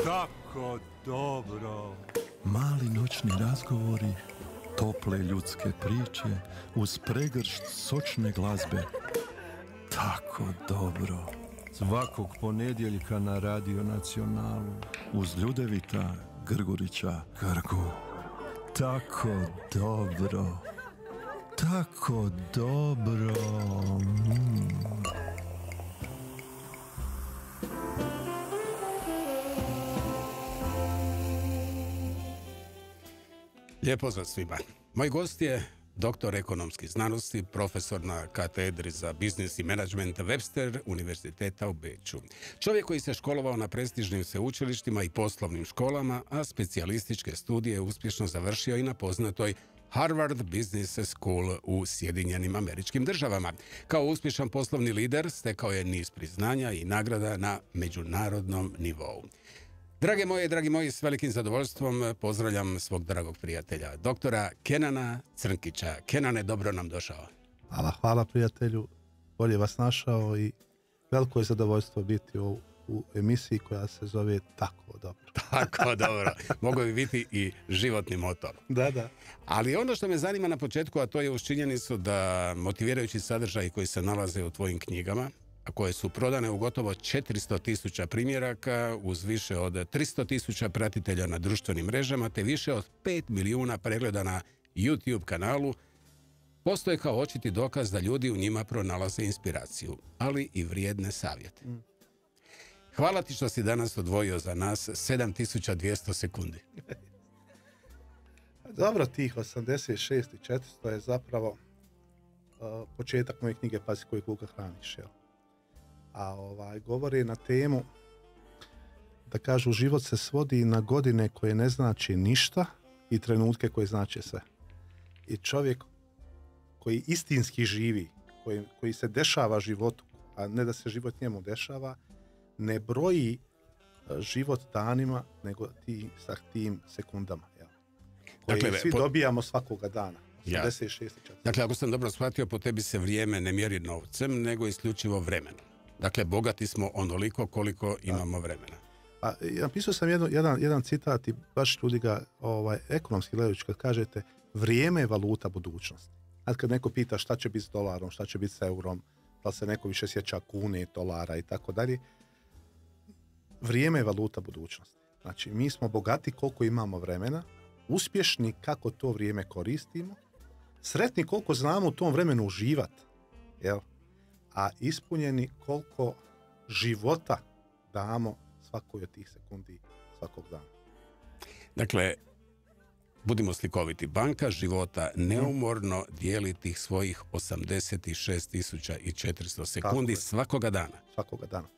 Tako dobro. Mali noćni razgovori, tople ljudske priče, uz pregršt sočne glazbe. Tako dobro. Svakog ponedjeljka na Radio Nacionalu, uz Ljudevita Grgurića Grgu. Tako dobro. Tako dobro. Lijep pozdrav svima. Moj gost je doktor ekonomskih znanosti, profesor na katedri za biznis i menadžment Webster Univerziteta u Beču. Čovjek koji se školovao na prestižnim sveučilištima i poslovnim školama, a specijalističke studije uspješno završio i na poznatoj Harvard Business School u Sjedinjenim Američkim Državama. Kao uspješan poslovni lider stekao je niz priznanja i nagrada na međunarodnom nivou. Dragi moji, s velikim zadovoljstvom pozdravljam svog dragog prijatelja, doktora Kenana Crnkića. Kenane, dobro nam došao. Hvala prijatelju, bolje vas našao i veliko je zadovoljstvo biti u emisiji koja se zove Tako dobro. Tako dobro, mogu bi biti i životni motor. Da. Ali ono što me zanima na početku, a to je uz činjenicu da motivirajući sadržaji koji se nalaze u tvojim knjigama, a koje su prodane u gotovo 400.000 primjeraka, uz više od 300.000 pratitelja na društvenim mrežama, te više od 5 milijuna pregleda na YouTube kanalu, postoje kao očiti dokaz da ljudi u njima pronalaze inspiraciju, ali i vrijedne savjete. Hvala ti što si danas odvojio za nas 7200 sekundi. Dobro, tih 86 i 400 je zapravo početak moje knjige Pazi koji kuka hraniš, jel? A govori na temu da kažu život se svodi na godine koje ne znači ništa i trenutke koje znače sve. I čovjek koji istinski živi, koji se dešava životu, a ne da se život njemu dešava, ne broji život danima, nego sa tim sekundama. Jel? Koje svi dobijamo svakoga dana. 86 i 400. Dakle, ako sam dobro shvatio, po tebi se vrijeme ne mjeri novcem, nego isključivo vremenom. Dakle, bogati smo onoliko koliko imamo vremena. Napisao sam jedan citat i baš ljudi ga ekonomski gledajući kad kažete vrijeme je valuta budućnosti. Kad neko pita šta će biti s dolarom, šta će biti s eurom, da se neko više sjeća kune, dolara i tako dalje, vrijeme je valuta budućnosti. Znači, mi smo bogati koliko imamo vremena, uspješni kako to vrijeme koristimo, sretni koliko znamo u tom vremenu uživati, jel? A ispunjeni koliko života damo svakoj od tih sekundi svakog dana. Dakle, budimo slikoviti, banka života neumorno dijeli tih svojih 86.400 sekundi svakoga dana. Svakoga dana.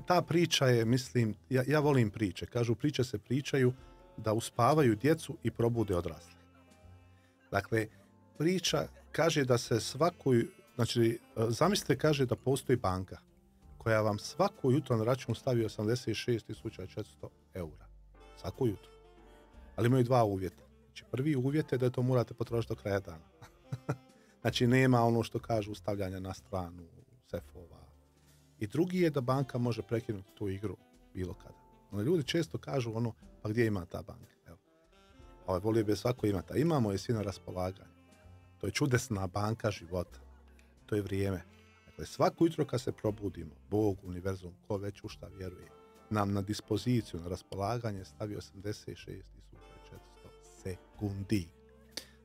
Ta priča je, mislim, ja volim priče. Kažu, priče se pričaju da uspavaju djecu i probude odrasle. Dakle, priča kaže da se znači, zamislite, kaže da postoji banka koja vam svako jutro na račun stavi 86.400 eura. Svako jutro. Ali imaju dva uvjeta. Znači, prvi uvjet je da to morate potrošiti do kraja dana. Znači, nema ono što kažu stavljanja na stranu, sefova. I drugi je da banka može prekinuti tu igru bilo kada. No, ljudi često kažu pa gdje ima ta banka? Evo. Volio bi svako imati. A imamo je svi na raspolaganju. To je čudesna banka života. To je vrijeme. Dakle, svako jutro kad se probudimo, Bog, univerzum, ko već u šta vjeruje, nam na dispoziciju, na raspolaganje stavi 86.400 sekundi.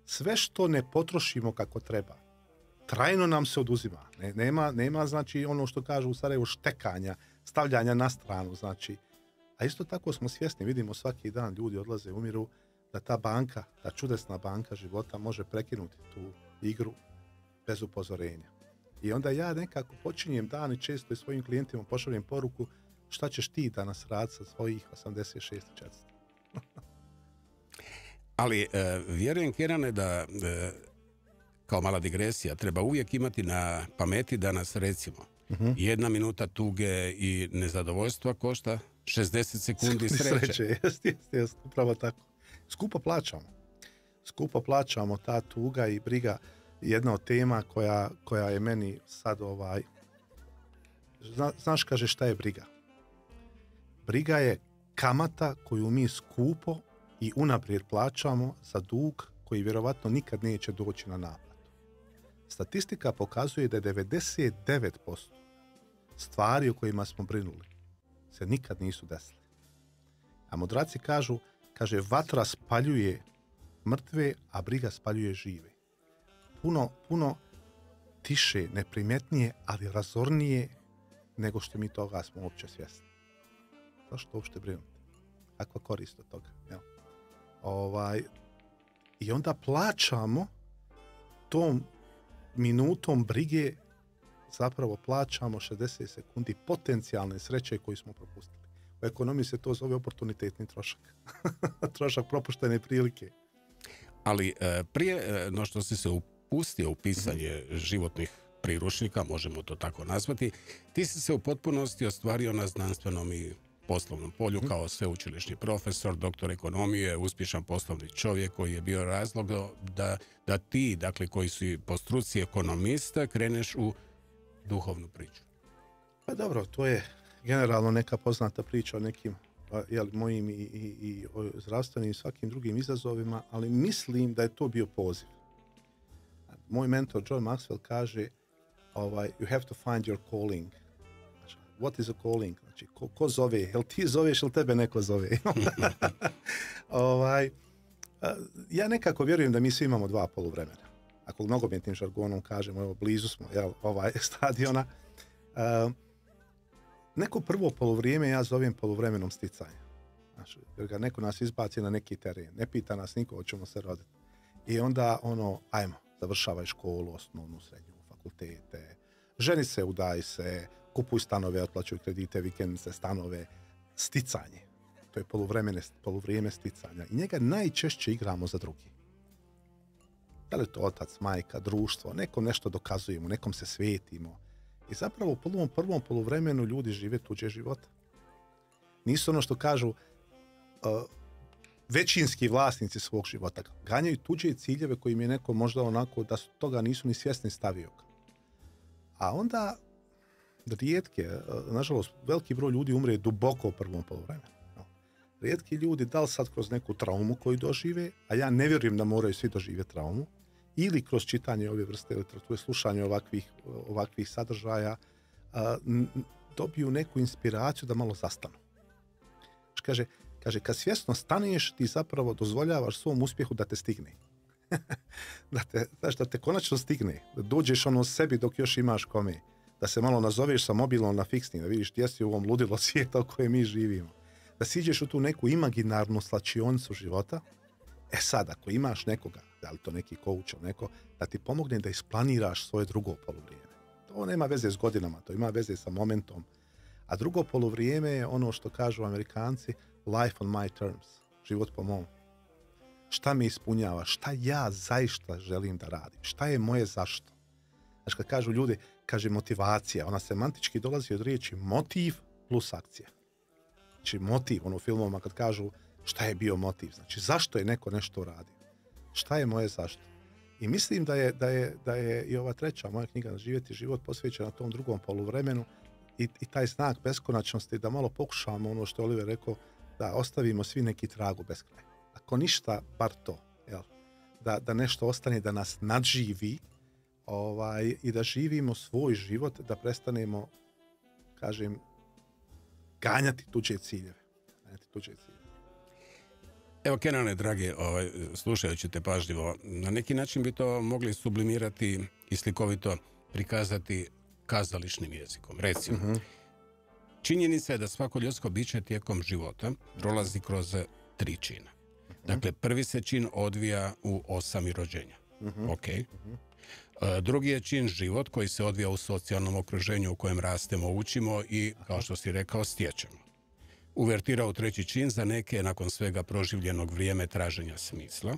Sve što ne potrošimo kako treba, trajno nam se oduzima. Nema znači ono što kažu u Sarajevu štekanja, stavljanja na stranu, znači. A isto tako smo svjesni, vidimo svaki dan ljudi odlaze, umiru, da ta banka, ta čudesna banka života može prekinuti tu igru bez upozorenja. I onda ja nekako počinjem dan i često i svojim klijentima pošaljem poruku šta ćeš ti danas raditi sa svojih 86.400. Ali vjerujem, Kenane, da kao mala digresija treba uvijek imati na pameti da nas, recimo, 1 minuta tuge i nezadovoljstva košta 60 sekundi sreće. Jeste, upravo tako. Skupo plaćamo ta tuga i briga. Jedna od tema koja je meni sad znaš, kaže, šta je briga? Briga je kamata koju mi skupo i unaprijed plaćamo za dug koji vjerovatno nikad neće doći na naplatu. Statistika pokazuje da je 99% stvari o kojima smo brinuli se nikad nisu desile. A mudraci kažu, vatra spaljuje mrtve, a briga spaljuje žive. Puno tiše, neprimjetnije, ali razornije nego što mi toga smo uopće svjesni. Zašto uopće brinuti? Kakva korist od toga? Jel? I onda plaćamo tom minutom brige, zapravo plaćamo 60 sekundi potencijalne sreće koju smo propustili. U ekonomiji se to zove oportunitetni trošak. Trošak propuštene prilike. Ali prije no što si se upustio u pisanje životnih priručnika, možemo to tako nazvati, ti si se u potpunosti ostvario na znanstvenom i poslovnom polju kao sveučilišni profesor, doktor ekonomije, uspješan poslovni čovjek koji je bio razlog da ti, dakle koji si po struci ekonomista, kreneš u duhovnu priču. Pa dobro, to je generalno neka poznata priča o nekim mojim i zdravstvenim i svakim drugim izazovima, ali mislim da je to bio poziv. Moj mentor John Maxwell kaže you have to find your calling. Znači, what is a calling? Znači, ko zove? Jel ti zoveš ili tebe neko zove? Ja nekako vjerujem da mi svi imamo dva poluvremena. Ako nogometnim žargonom kažemo, evo, blizu smo stadiona. Neko prvo poluvrijeme ja zovem poluvremenom sticanja. Znači, jer ga neko nas izbaci na neki teren. Ne pita nas niko hoćemo se roditi. I onda ajmo, završavaj školu, osnovnu, srednju, fakultete, ženi se, udaj se, kupuj stanove, otplaćuj kredite, vikendice, stanove, sticanje. To je poluvrijeme sticanja. I njega najčešće igramo za drugi. Da li je to otac, majka, društvo, nekom nešto dokazujemo, nekom se svetimo. I zapravo u prvom poluvremenu ljudi žive tuđe života. Nisu ono što kažu većinski vlasnici svog života. Ganjaju tuđe ciljeve koji im je neko možda onako da toga nisu ni svjesni stavio. A onda rijetke, nažalost, veliki broj ljudi umre duboko u prvom poluvremenu. Rijetki ljudi, da li sad kroz neku traumu koju dožive, a ja ne vjerujem da moraju svi doživjeti traumu, ili kroz čitanje ove vrste literature, slušanje ovakvih sadržaja, dobiju neku inspiraciju da malo zastanu. Kaže, kad svjesno staneš, ti zapravo dozvoljavaš svom uspjehu da te stigne. da te konačno stigne, da dođeš sebi dok još imaš kome, da se malo nazoveš sa mobilom na fiksni, da vidiš gdje si u ovom ludilo svijeta u kojem mi živimo. Da siđeš u tu neku imaginarnu slačionicu života. Sad, ako imaš nekoga, da li to neki coach ili neko, da ti pomogne da isplaniraš svoje drugo poluvrijeme. To nema veze s godinama, to ima veze sa momentom. A drugo poluvrijeme je ono što kažu Amerikanci, life on my terms, život po mom. Šta me ispunjava, šta ja zaista želim da radim, šta je moje zašto. Znači kad kažu ljudi, kaže motivacija, ona semantički dolazi od riječi motiv plus akcija. Znači motiv, u filmovima kad kažu šta je bio motiv, znači zašto je neko nešto radio, šta je moje zašto. I mislim da je i ova treća moja knjiga Živjeti život posvećena tom drugom poluvremenu i taj znak beskonačnosti da malo pokušamo ono što je Oliver rekao, da ostavimo svi neki trag u beskraj. Ako ništa, bar to. Jel? Da nešto ostane, da nas nadživi i da živimo svoj život, da prestanemo, kažem, ganjati tuđe ciljeve. Evo, Kenane, drage, slušajući te pažljivo, na neki način bi to mogli sublimirati i slikovito prikazati kazališnim jezikom. Recimo, činjenica je da svako ljudsko biće tijekom života prolazi kroz 3 čina. Dakle, prvi se čin odvija u osami rođenja. Drugi je čin život koji se odvija u socijalnom okruženju u kojem rastemo, učimo i, kao što si rekao, stječemo. Uvertira u treći čin za neke nakon svega proživljenog vrijeme traženja smisla,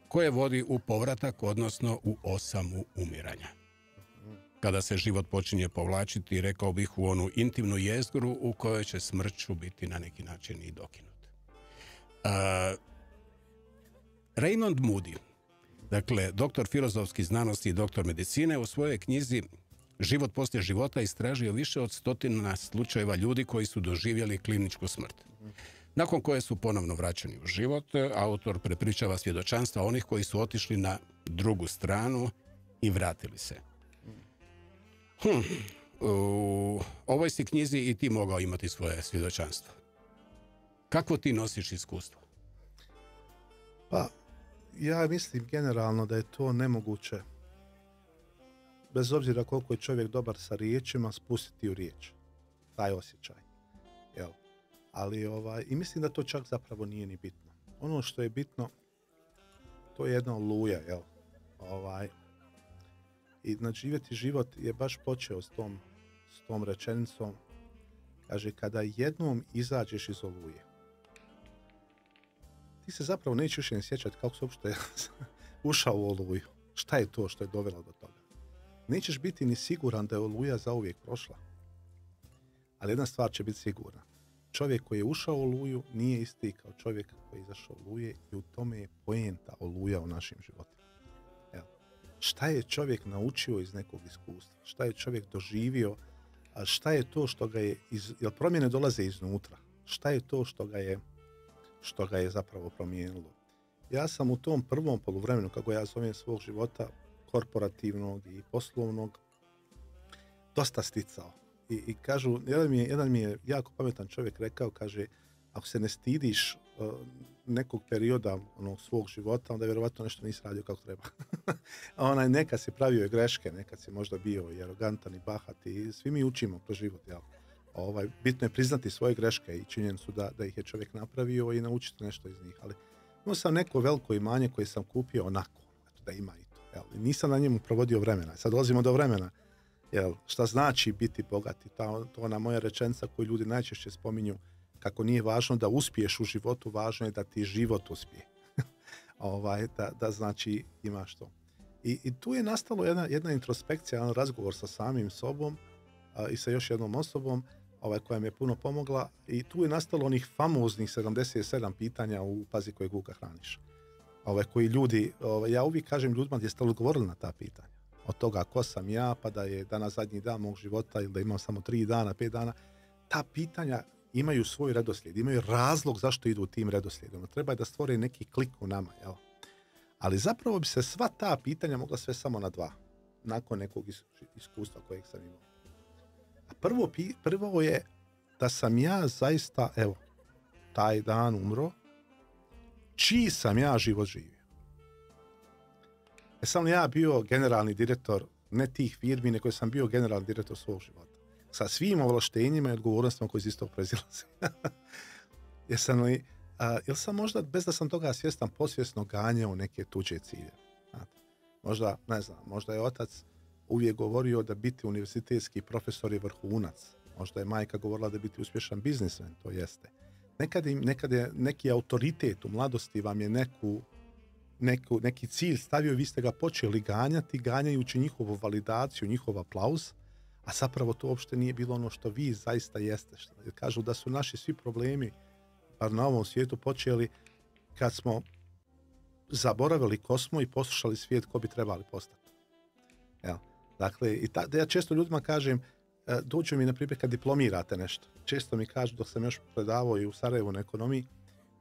koje vodi u povratak, odnosno u osamu umiranja. Kada se život počinje povlačiti, rekao bih, u onu intimnu jezgru u kojoj će smrću biti na neki način i dokinut. Raymond Moody, dakle, doktor filozofskih znanosti i doktor medicine, u svojoj knjizi Život poslije života istražio više od 100 slučajeva ljudi koji su doživjeli kliničku smrt. Nakon koje su ponovno vraćeni u život, autor prepričava svjedočanstva onih koji su otišli na drugu stranu i vratili se. U ovoj si knjizi i ti mogao imati svoje svjedočanstvo. Kako ti nosiš iskustvo? Pa, ja mislim generalno da je to nemoguće, bez obzira koliko je čovjek dobar sa riječima, spustiti u riječ. Taj osjećaj. Jel? Ali, i mislim da to čak zapravo nije ni bitno. Ono što je bitno, to je jedna oluja, jel? I nadživjeti život je baš počeo s tom rečenicom. Kaže, kada jednom izađeš iz oluje, ti se zapravo nećeš više ne sjećati kako se uopšte ušao u oluju. Šta je to što je dovelo do toga? Nećeš biti ni siguran da je oluja zauvijek prošla. Ali jedna stvar će biti sigurna. Čovjek koji je ušao u oluju nije isti kao čovjek koji je izašao u oluje i u tome je poenta oluja u našim životima. Evo. Šta je čovjek naučio iz nekog iskustva? Šta je čovjek doživio? A šta je to što ga je... Jer promjene dolaze iznutra. Šta je to što ga je zapravo promijenilo? Ja sam u tom prvom poluvremenu, kako ja zovem svog života, korporativnog i poslovnog, dosta sticao. I kažu, jedan mi je jako pametan čovjek rekao, kaže, ako se ne stidiš nekog perioda svog života, onda vjerovatno nešto nisi radio kako treba. A nekad si pravio greške, nekad si možda bio i arogantan i bahat i svi mi učimo kroz život. Jel? Bitno je priznati svoje greške i činjenicu da ih je čovjek napravio i naučiti nešto iz njih. Ali imao sam neko veliko imanje koje sam kupio onako, da ima i to. Jel? Nisam na njemu provodio vremena. Sad dolazimo do vremena. Jel, šta znači biti bogati? To ona moja rečenica koju ljudi najčešće spominju, kako nije važno da uspiješ u životu, važno je da ti život uspije. Da znači imaš to. I tu je nastalo jedna introspekcija, jedan razgovor sa samim sobom i sa još jednom osobom koja mi je puno pomogla i tu je nastalo onih famoznih 77 pitanja u pazi kojeg vuka hraniš. Koji ljudi, ja uvijek kažem ljudima gdje ste odgovorili na ta pitanja. Od toga ko sam ja, pa da je danas zadnji dan mog života ili da imam samo 3 dana, 5 dana. Ta pitanja imaju svoj redoslijed, imaju razlog zašto idu tim redoslijedom. Treba je da stvore neki klik u nama. Jel? Ali zapravo bi se sva ta pitanja mogla sve samo na 2. Nakon nekog iskustva kojeg sam imao. A prvo je da sam ja zaista, taj dan umro, čiji sam ja život živio. Sam ja bio generalni direktor ne tih firmi, nego sam bio generalni direktor svog života. Sa svim ovlaštenjima i odgovornostima koji iz istog proizilaze. Jel sam možda, bez da sam toga svjestan, posvjesno ganjao neke tuđe cilje. Možda, ne znam, možda je otac uvijek govorio da biti univerzitetski profesor je vrhunac. Možda je majka govorila da biti uspješan biznismen, to jeste. Nekad je neki autoritet u mladosti vam je neki cilj stavio i vi ste ga počeli ganjati, ganjajući njihovu validaciju, njihov aplauz, a zapravo to uopšte nije bilo ono što vi zaista jeste. Kažu da su naši svi problemi, bar na ovom svijetu, počeli kad smo zaboravili ko smo i poslušali svijet ko bi trebali postati. Dakle, ja često ljudima kažem, dođu mi na primjer kad diplomirate nešto. Često mi kažu, dok sam još predavao i u Sarajevu na ekonomiji,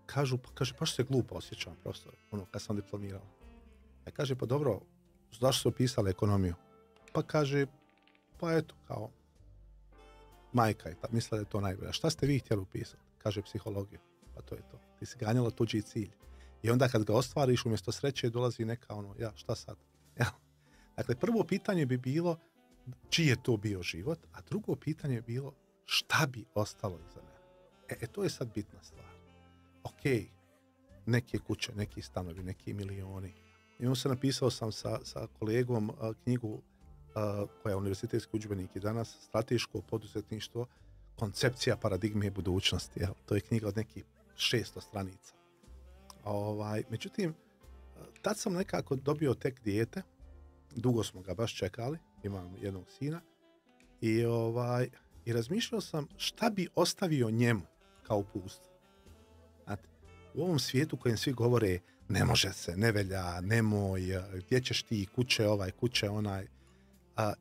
kaže, baš se glupo osjećam, prosto, kad sam diplomirao. Ja kaže, pa dobro, zašto su opisali ekonomiju? Pa kaže, pa eto, kao, majka je mislila da je to najbolje. A šta ste vi htjeli upisati? Kaže, psihologiju. Pa to je to. Ti si ganjala tuđi cilj. I onda kad ga ostvariš, umjesto sreće dolazi neka šta sad? Dakle, prvo pitanje bi bilo čiji je to bio život, a drugo pitanje je bilo šta bi ostalo iza mene. To je sad bitna stvar. Ok, neke kuće, neki stanovi, neki milioni. I on se napisao sam sa kolegom knjigu koja je univerzitetski udžbenik i danas, Strateško poduzetništvo, koncepcija paradigme budućnosti. To je knjiga od nekih 600 stranica. Međutim, tad sam nekako dobio tek dijete, dugo smo ga baš čekali, imam jednog sina, i razmišljao sam šta bi ostavio njemu kao pusto. U ovom svijetu kojem svi govore ne može se, ne velja, nemoj, gdje ćeš ti, kuće ovaj, kuće onaj.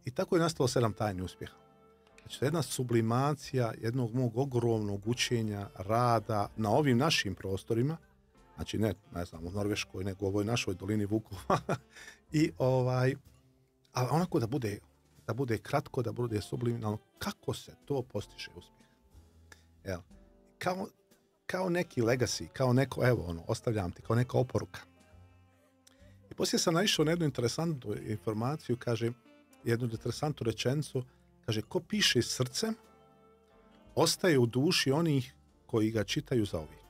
I tako je nastalo 7 tajni uspjeha. Znači, jedna sublimacija jednog mog ogromnog učenja, rada na ovim našim prostorima, znači ne znam, u Norveškoj, nego u ovoj našoj dolini Vukova, i ali onako da bude kratko, da bude subliminalno, kako se to postiže uspjeh. Jel? Kao neki legacy, kao neko, ostavljam ti, kao neka oporuka. I poslije sam naišao na jednu interesantnu informaciju, kaže, jednu interesantnu rečenicu, kaže, ko piše srcem, ostaje u duši onih koji ga čitaju zauvijek.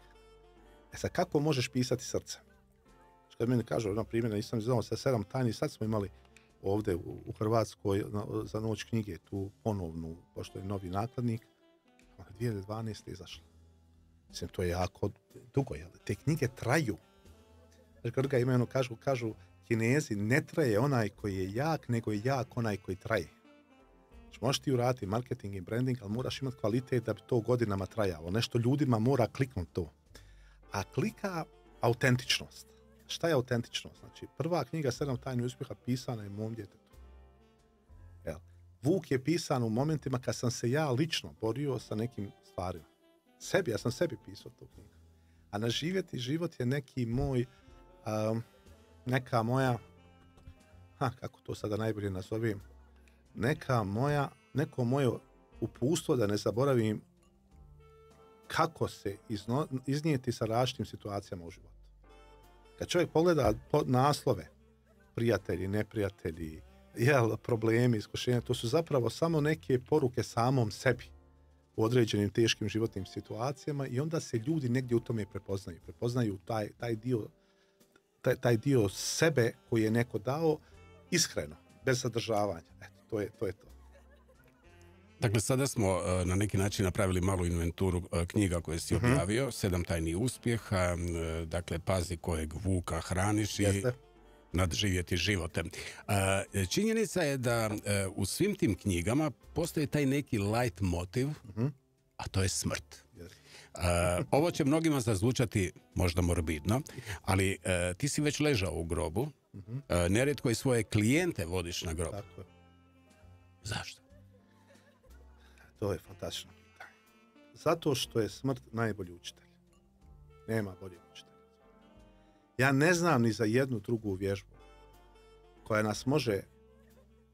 Sad, kako možeš pisati srcem? Kad meni kažu, na primjer, nisam znao sa 7 tajni, sad smo imali ovdje u Hrvatskoj za noć knjige tu ponovnu, pošto je novi nakladnik, 2012. izašla. Mislim, to je jako dugo, jel? Te knjige traju. Kad ga imenu kažu Kinezi, ne traje onaj koji je jak, nego je jak onaj koji traje. Znači, možeš ti uraditi marketing i branding, ali moraš imati kvalitet da bi to godinama trajalo. Nešto ljudima mora kliknuti to. A klika autentičnost. Šta je autentičnost? Znači, prva knjiga 7 tajni uspjeha pisana je mom djetetu. Jel? Vuk je pisan u momentima kad sam se ja lično borio sa nekim stvarima. Ja sam sebi pisao tu knjigu. A na živjeti život je neki moj, neka moja, kako to sada najbolje nazovem, neko moje uputstvo da ne zaboravim kako se iznijeti sa različitim situacijama u životu. Kad čovjek pogleda naslove, prijatelji, neprijatelji, problemi, iskušenja, to su zapravo samo neke poruke samom sebi u određenim teškim životnim situacijama i onda se ljudi negdje u tome prepoznaju. Prepoznaju taj dio sebe koji je neko dao iskreno, bez zadržavanja. Eto, to je to. Dakle, sada smo na neki način napravili malu inventuru knjiga koje si objavio, 7 tajnih uspjeha, dakle, pazi kojeg vuka hraniš i nadživjeti živote. Činjenica je da u svim tim knjigama postoji taj neki light motiv, a to je smrt. Ovo će mnogima zazvučati možda morbidno, ali ti si već ležao u grobu, nerijetko i svoje klijente vodiš na grob. Tako je. Zašto? To je fantastično pitanje. Zato što je smrt najbolji učitelj. Nema boljeg učitelja. Ja ne znam ni za jednu drugu vježbu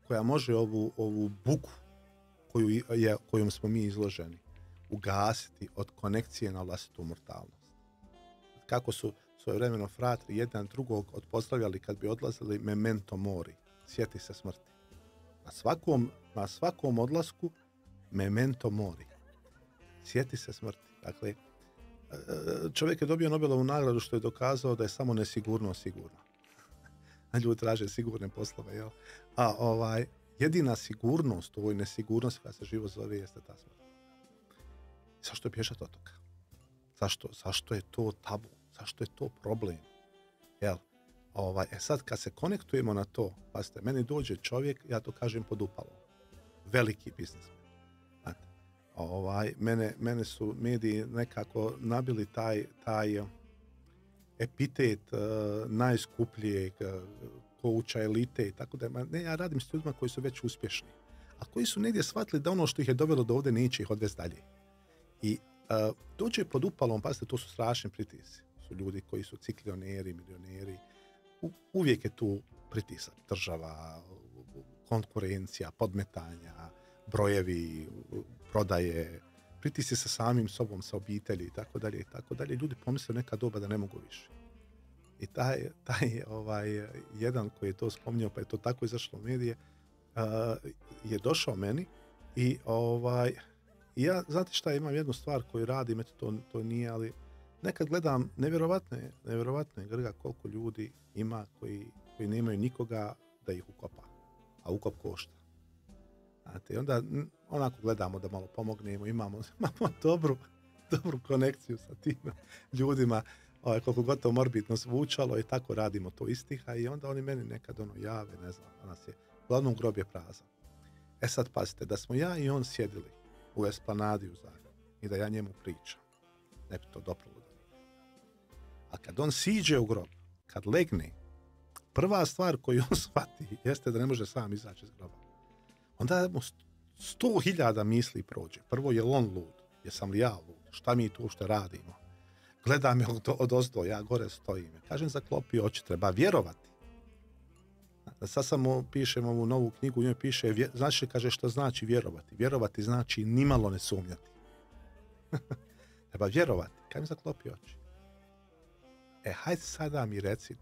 koja može ovu buku kojom smo mi izloženi ugasiti od konekcije na vlastitu mortalnost. Kako su svojevremeno fratri jedan drugog odpozdravljali kad bi odlazili memento mori, sjeti se smrti. Na svakom odlasku memento mori, sjeti se smrti. Dakle, čovjek je dobio Nobelovu nagradu što je dokazao da je samo nesigurnost sigurna. Ljudi traže sigurne poslove, jel? A jedina sigurnost u ovoj nesigurnosti koja se život zove jeste ta smrt. Zašto je bježati od toga? Zašto je to tabu? Zašto je to problem? Jel? Sad kad se konektujemo na to, pazite, meni dođe čovjek, ja to kažem pod upalom, veliki biznismen. Mene su mediji nekako nabili taj epitet najskupljeg kouča elite i tako da. Ne, ja radim s ljudima koji su već uspješni, a koji su negdje shvatili da ono što ih je dovelo do ovdje neće ih odvesti dalje. I dođe pod upalom, pazite, to su strašni pritisci. Su ljudi koji su ciklioneri, milioneri. Uvijek je tu pritisak. Država, konkurencija, podmetanja, brojevi, prodaje, pritisci sa samim sobom, sa obitelji i tako dalje. Ljudi pomisle neka doba da ne mogu više. I taj jedan koji je to spominjao, pa je to tako izašlo u medije, je došao meni i ja, znate šta, imam jednu stvar koju radim, to nije, ali nekad gledam nevjerovatno je, Grga, koliko ljudi ima koji nemaju nikoga da ih ukopa, a ukop košta. Znate, i onda onako gledamo da malo pomognemo, imamo dobru konekciju sa tim ljudima, koliko gotovo morbidno zvučalo i tako radimo to istiha i onda oni meni nekad jave, ne znam, danas je, uglavnom grob je prazan. Sad pazite, da smo ja i on sjedili u Esplanadi u Zagrebu i da ja njemu pričam, ne bi to doprlo do njega. A kad on siđe u grob, kad legne, prva stvar koju on shvati jeste da ne može sam izaći iz groba. onda mu 100.000 misli prođe. Prvo, je on lud? Jesam li ja lud? Šta mi tu što radimo? Gleda me od ozdo, ja gore stojim. Kažem, zaklopi oči, treba vjerovati. Sad samo pišem ovu novu knjigu, u njoj piše, znači, kaže, što znači vjerovati? Vjerovati znači nimalo ne sumnjati. Treba vjerovati. Kažem, zaklopi oči. Hajde sada mi reci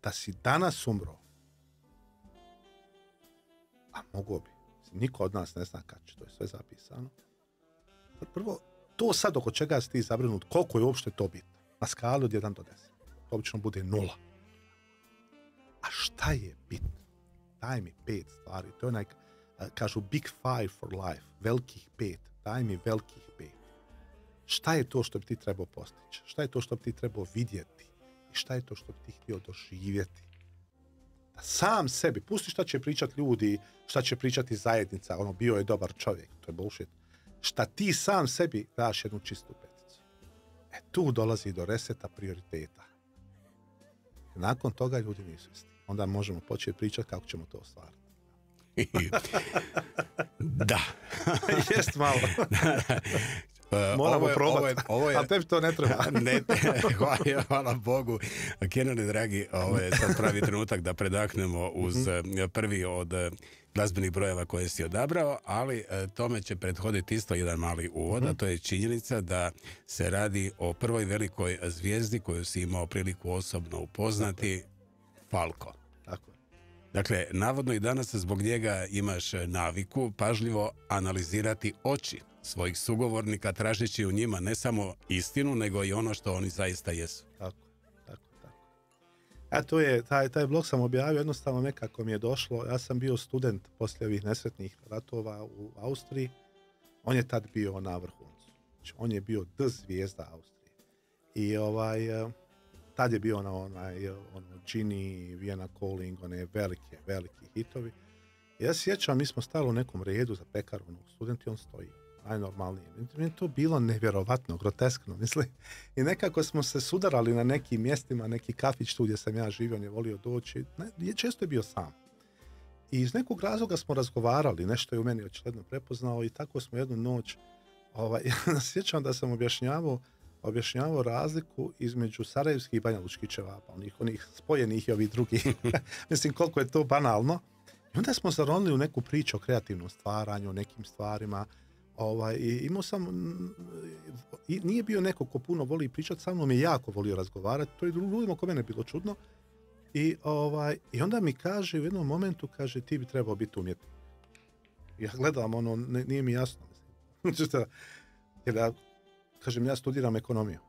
da si danas umro. A mogo bi. Niko od nas ne zna kad će, to je sve zapisano. Prvo, to sad oko čega si ti zabrinut, koliko je uopšte to bitno? Na skali od 1 do 10. To obično bude 0. A šta je bitno? Daj mi 5 stvari. To je onaj, kažu big 5 for life. Velikih 5. Daj mi velikih 5. Šta je to što bi ti trebao postići? Šta je to što bi ti trebao vidjeti? I šta je to što bi ti htio doživjeti? Da sam sebi, pusti šta će pričati ljudi, šta će pričati zajednica, ono, bio je dobar čovjek, to je bullshit. Šta ti sam sebi daš jednu čistu peticu. Tu dolazi do reseta prioriteta. Nakon toga ljudi nisu isti. Onda možemo početi pričati kako ćemo to ostvariti. Da. Jest malo. Moramo probati, ali tebi to ne treba. Hvala Bogu. Kenane, dragi, ovo je sad pravi trenutak da predahnemo uz prvi od glazbenih brojeva koje si odabrao, ali tome će prethoditi isto jedan mali uvod, a to je činjenica da se radi o prvoj velikoj zvijezdi koju si imao priliku osobno upoznati, Falco. Tako je. Dakle, navodno i danas zbog njega imaš naviku pažljivo analizirati oči svojih sugovornika, tražeći u njima ne samo istinu, nego i ono što oni zaista jesu. Tako. A to je, taj blog sam objavio, jednostavno nekako mi je došlo. Ja sam bio student poslije ovih nesretnih ratova u Austriji. On je tad bio na vrhuncu. Znači, on je bio zvijezda Austrije. I tad je bio ono Genie, Vienna Calling, one veliki hitovi. I ja se sjećam, mi smo stali u nekom redu za pekaru, student i on stoji. Najnormalnije. Mi je to bilo nevjerovatno, groteskno, mislim. I nekako smo se sudarali na nekim mjestima, neki kafić tu gdje sam ja živio, on je volio doći. Često je bio sam. I iz nekog razloga smo razgovarali, nešto je u meni očigledno prepoznao i tako smo jednu noć, sjećam da sam objašnjavao razliku između sarajevskih i banjalučkih ćevapa, onih spojenih i ovih drugih. Mislim, koliko je to banalno. I onda smo zaronili u neku priču o kreativnom stvaranju, o nekim stvarima. I imao sam, nije bio neko ko puno voli pričati, sa mnom je jako volio razgovarati, to je ljudima oko mene bilo čudno. I onda mi kaže u jednom momentu, kaže, ti bi trebao biti umjetnik. Ja gledam, nije mi jasno. Jer ja, kažem, ja studiram ekonomiju.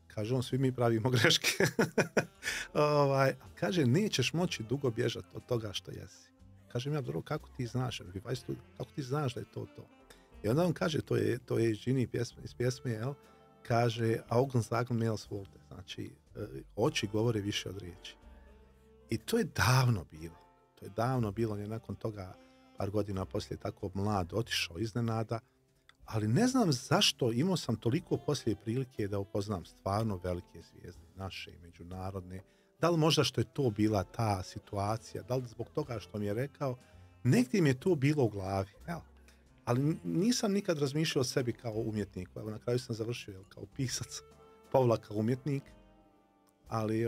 Kaže on, svi mi pravimo greške. Kaže, nećeš moći dugo bježati od toga što jesi. Kažem ja, dobro, kako ti znaš? Kako ti znaš da je to? I onda on kaže, to je Genie iz pjesme, jel? Kaže, Augen sagen mehr als Worte. Znači, oči govore više od riječi. I to je davno bilo. On je nakon toga, par godina poslije, tako mlad, otišao iznenada. Ali ne znam zašto, imao sam toliko poslije prilike da upoznam stvarno velike zvijezde, naše i međunarodne. Da li možda što je to bila ta situacija, da li zbog toga što mi je rekao, negdje mi je to bilo u glavi. Evo. Ali nisam nikad razmišljao o sebi kao umjetnik. Evo, na kraju sam završio kao pisac, povlaka umjetnik. Ali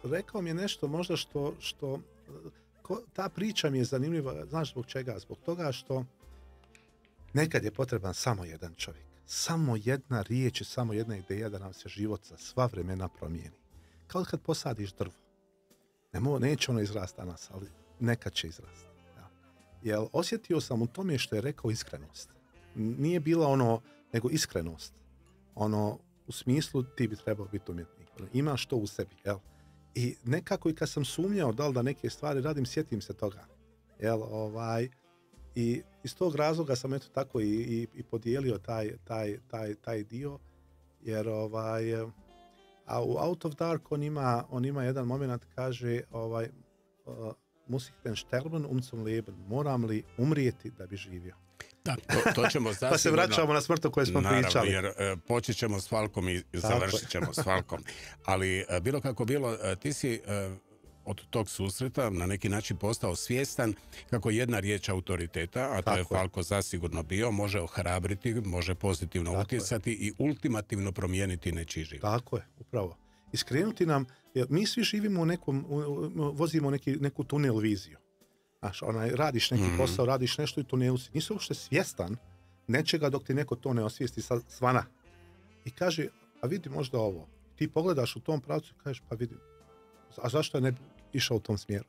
rekao mi je nešto možda što ta priča mi je zanimljiva. Znaš zbog čega? Zbog toga što nekad je potreban samo jedan čovjek. Samo jedna riječ i samo jedna ideja da nam se život za sva vremena promijeni. Kao kad posadiš drvo. Neće ono izrasti danas, ali nekad će izrasti. Ja. Jer osjetio sam u tome što je rekao iskrenost. Nije bila nego iskrenost. U smislu ti bi trebao biti umjetnik. Imaš to u sebi. Jel? I nekako i kad sam sumnjao da li da neke stvari radim, sjetim se toga. Jel? I iz tog razloga sam eto tako i podijelio taj dio. Jer a u Out of Dark on ima jedan moment, kaže muss ich denn sterben zum leben? Moram li umrijeti da bi živio? Da, to ćemo pa se vraćamo na smrt o kojoj smo pričali. Jer počet ćemo s Falkom i završit ćemo s Falkom. Ali bilo kako bilo, ti si od tog susreta na neki način postao svjestan kako jedna riječ autoriteta, a to je Falko zasigurno bio, može ohrabriti, može pozitivno utjecati i ultimativno promijeniti nečiji život. Tako je, upravo. Iskrenuti nam, jer mi svi živimo u nekom, vozimo neku tunel viziju. Znaš, radiš neki posao, radiš nešto i tunelu si. Nisi uopšte svjestan nečega dok ti neko to ne osvijesti svana. I kaže, a vidi možda ovo. Ti pogledaš u tom pravcu i kažeš, pa vidi, a zašto je ne išao u tom smjeru?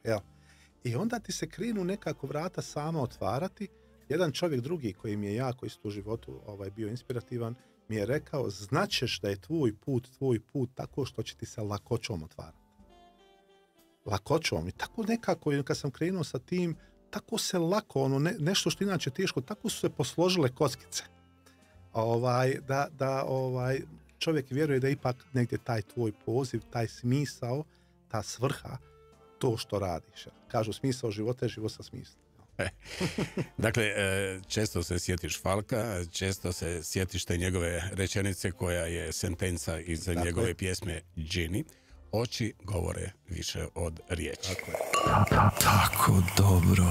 I onda ti se krenu nekako vrata sama otvarati. Jedan čovjek drugi koji mi je jako isto u životu bio inspirativan, mi je rekao, znaćeš da je tvoj put tako što će ti se lakoćom otvarati. Lakoćom. I tako nekako, kad sam krenuo sa tim, tako se lako, nešto što inače teško, tako su se posložile kockice. Da čovjek vjeruje da ipak negdje taj tvoj poziv, taj smisao, ta svrha, to što radiš. Kažu, smisao života je život sa smislom. Dakle, često se sjetiš Falka, često se sjetiš te njegove rečenice koja je sentenca iz njegove pjesme Ginny. Oči govore više od riječi. Tako dobro.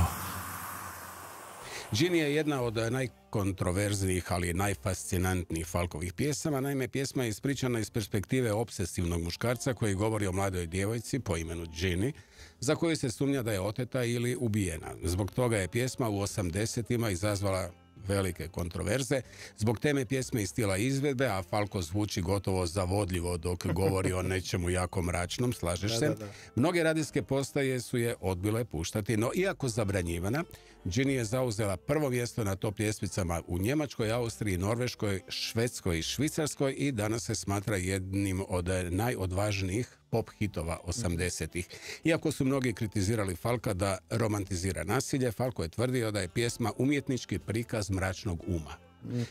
Ginny je jedna od najkontroverznijih, ali najfascinantnijih Falkovih pjesama. Naime, pjesma je ispričana iz perspektive obsesivnog muškarca koji govori o mladoj djevojci po imenu Ginny, za koju se sumnja da je oteta ili ubijena. Zbog toga je pjesma u 80-ima izazvala velike kontroverze. Zbog teme pjesme i stila izvedbe, a Falko zvuči gotovo zavodljivo dok govori o nečemu jako mračnom, slažeš se? Da. Mnoge radijske postaje su je odbile puštati, no iako zabranjivana, Ginny je zauzela prvo mjesto na top ljestvicama u Njemačkoj, Austriji, Norveškoj, Švedskoj i Švicarskoj i danas se smatra jednim od najodvažnijih pop hitova 80-ih. Iako su mnogi kritizirali Falka da romantizira nasilje, Falko je tvrdio da je pjesma umjetnički prikaz mračnog uma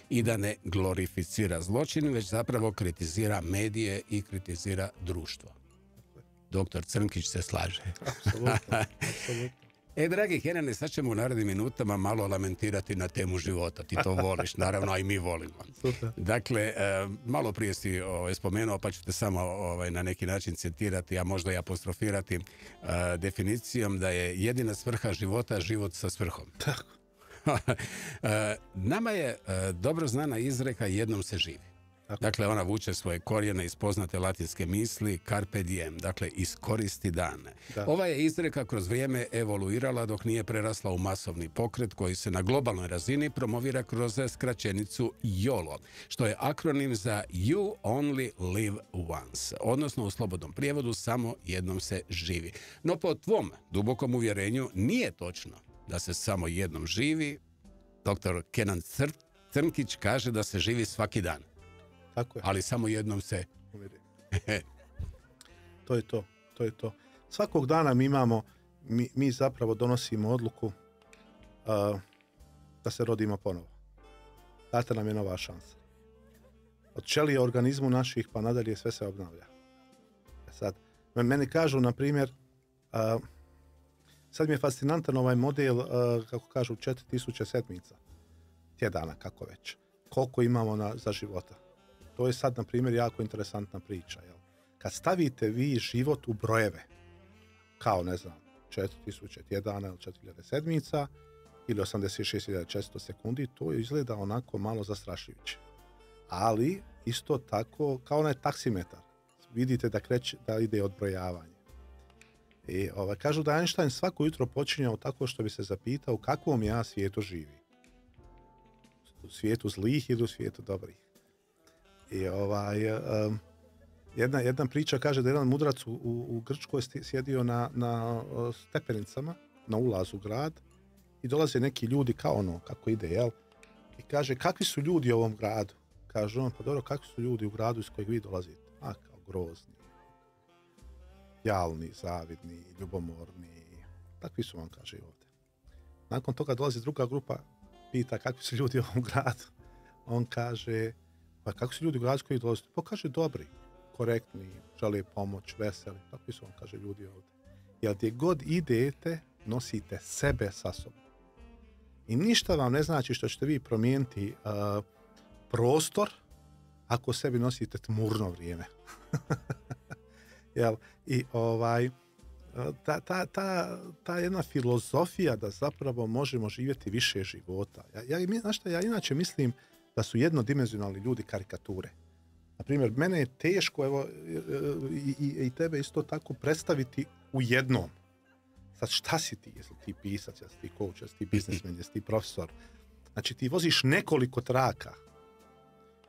i da ne glorificira zločin, već zapravo kritizira medije i kritizira društvo. Doktor Crnkić se slaže. Apsolutno. Dragi Kenane, sad ćemo u narednim minutama malo lamentirati na temu života. Ti to voliš, naravno, a i mi volimo. Super. Dakle, malo prije si spomenuo, pa ću te samo na neki način citirati, a možda i apostrofirati definicijom da je jedina svrha života život sa svrhom. Tako. Nama je dobro znana izreka jednom se živi. Dakle, ona vuče svoje korijene iz poznate latinske misli carpe diem, dakle, iskoristi dan. Ova je izreka kroz vrijeme evoluirala dok nije prerasla u masovni pokret koji se na globalnoj razini promovira kroz skraćenicu YOLO, što je akronim za You Only Live Once, odnosno u slobodnom prijevodu samo jednom se živi. No po tvom dubokom uvjerenju nije točno da se samo jednom živi. Dr. Kenan Crnkić kaže da se živi svaki dan. Tako je. Ali samo jednom se... To je to. Svakog dana mi zapravo donosimo odluku da se rodimo ponovo. Data nam je nova šansa. Od ćelija organizmu naših pa nadalje sve se obnavlja. Sad, meni kažu, na primjer, sad mi je fascinantan ovaj model, kako kažu, 4000 sedmica. Tjedana, kako već. Koliko imamo za života. To je sad, na primjer, jako interesantna priča. Jel? Kad stavite vi život u brojeve, kao, ne znam, 4000 tjedana ili 4000 sedmica ili 86.400 sekundi, to izgleda onako malo zastrašujuće. Ali, isto tako, kao onaj taksimetar. Vidite da ide odbrojavanje. I kažu da Einstein svako jutro počinjao tako što bi se zapitao u kakvom ja svijetu živi. U svijetu zlih ili u svijetu dobrih. I jedna priča kaže da jedan mudrac u Grčkoj sjedio na stepenicama, na ulazu u grad i dolaze neki ljudi kao ono, kako ide, jel? I kaže, kakvi su ljudi u ovom gradu? Kaže on, pa dobro, kakvi su ljudi u gradu iz kojeg vi dolazite? A, kao grozni, jalni, zavidni, ljubomorni. Takvi su vam, kaže ovdje. Nakon toga dolazi druga grupa, pita kakvi su ljudi u ovom gradu. On kaže, pa kako su ljudi u gradu iz kojeg dolazite? Pa kaže, dobri, korektni, žele pomoć, veseli. Takvi su vam, kaže, ljudi ovdje. Jer gdje god idete, nosite sebe sa sobom. I ništa vam ne znači što ćete vi promijeniti prostor ako sebi nosite tmurno vrijeme. Jel? I ta jedna filozofija da zapravo možemo živjeti više života. Znaš šta, ja inače mislim da su jednodimenzionalni ljudi karikature. Naprimjer, mene je teško, evo, i tebe isto tako predstaviti u jednom. Sad, šta si ti? Jesi ti pisac, jesi ti coach, jesi ti biznesmen, jesi ti profesor? Znači, ti voziš nekoliko traka.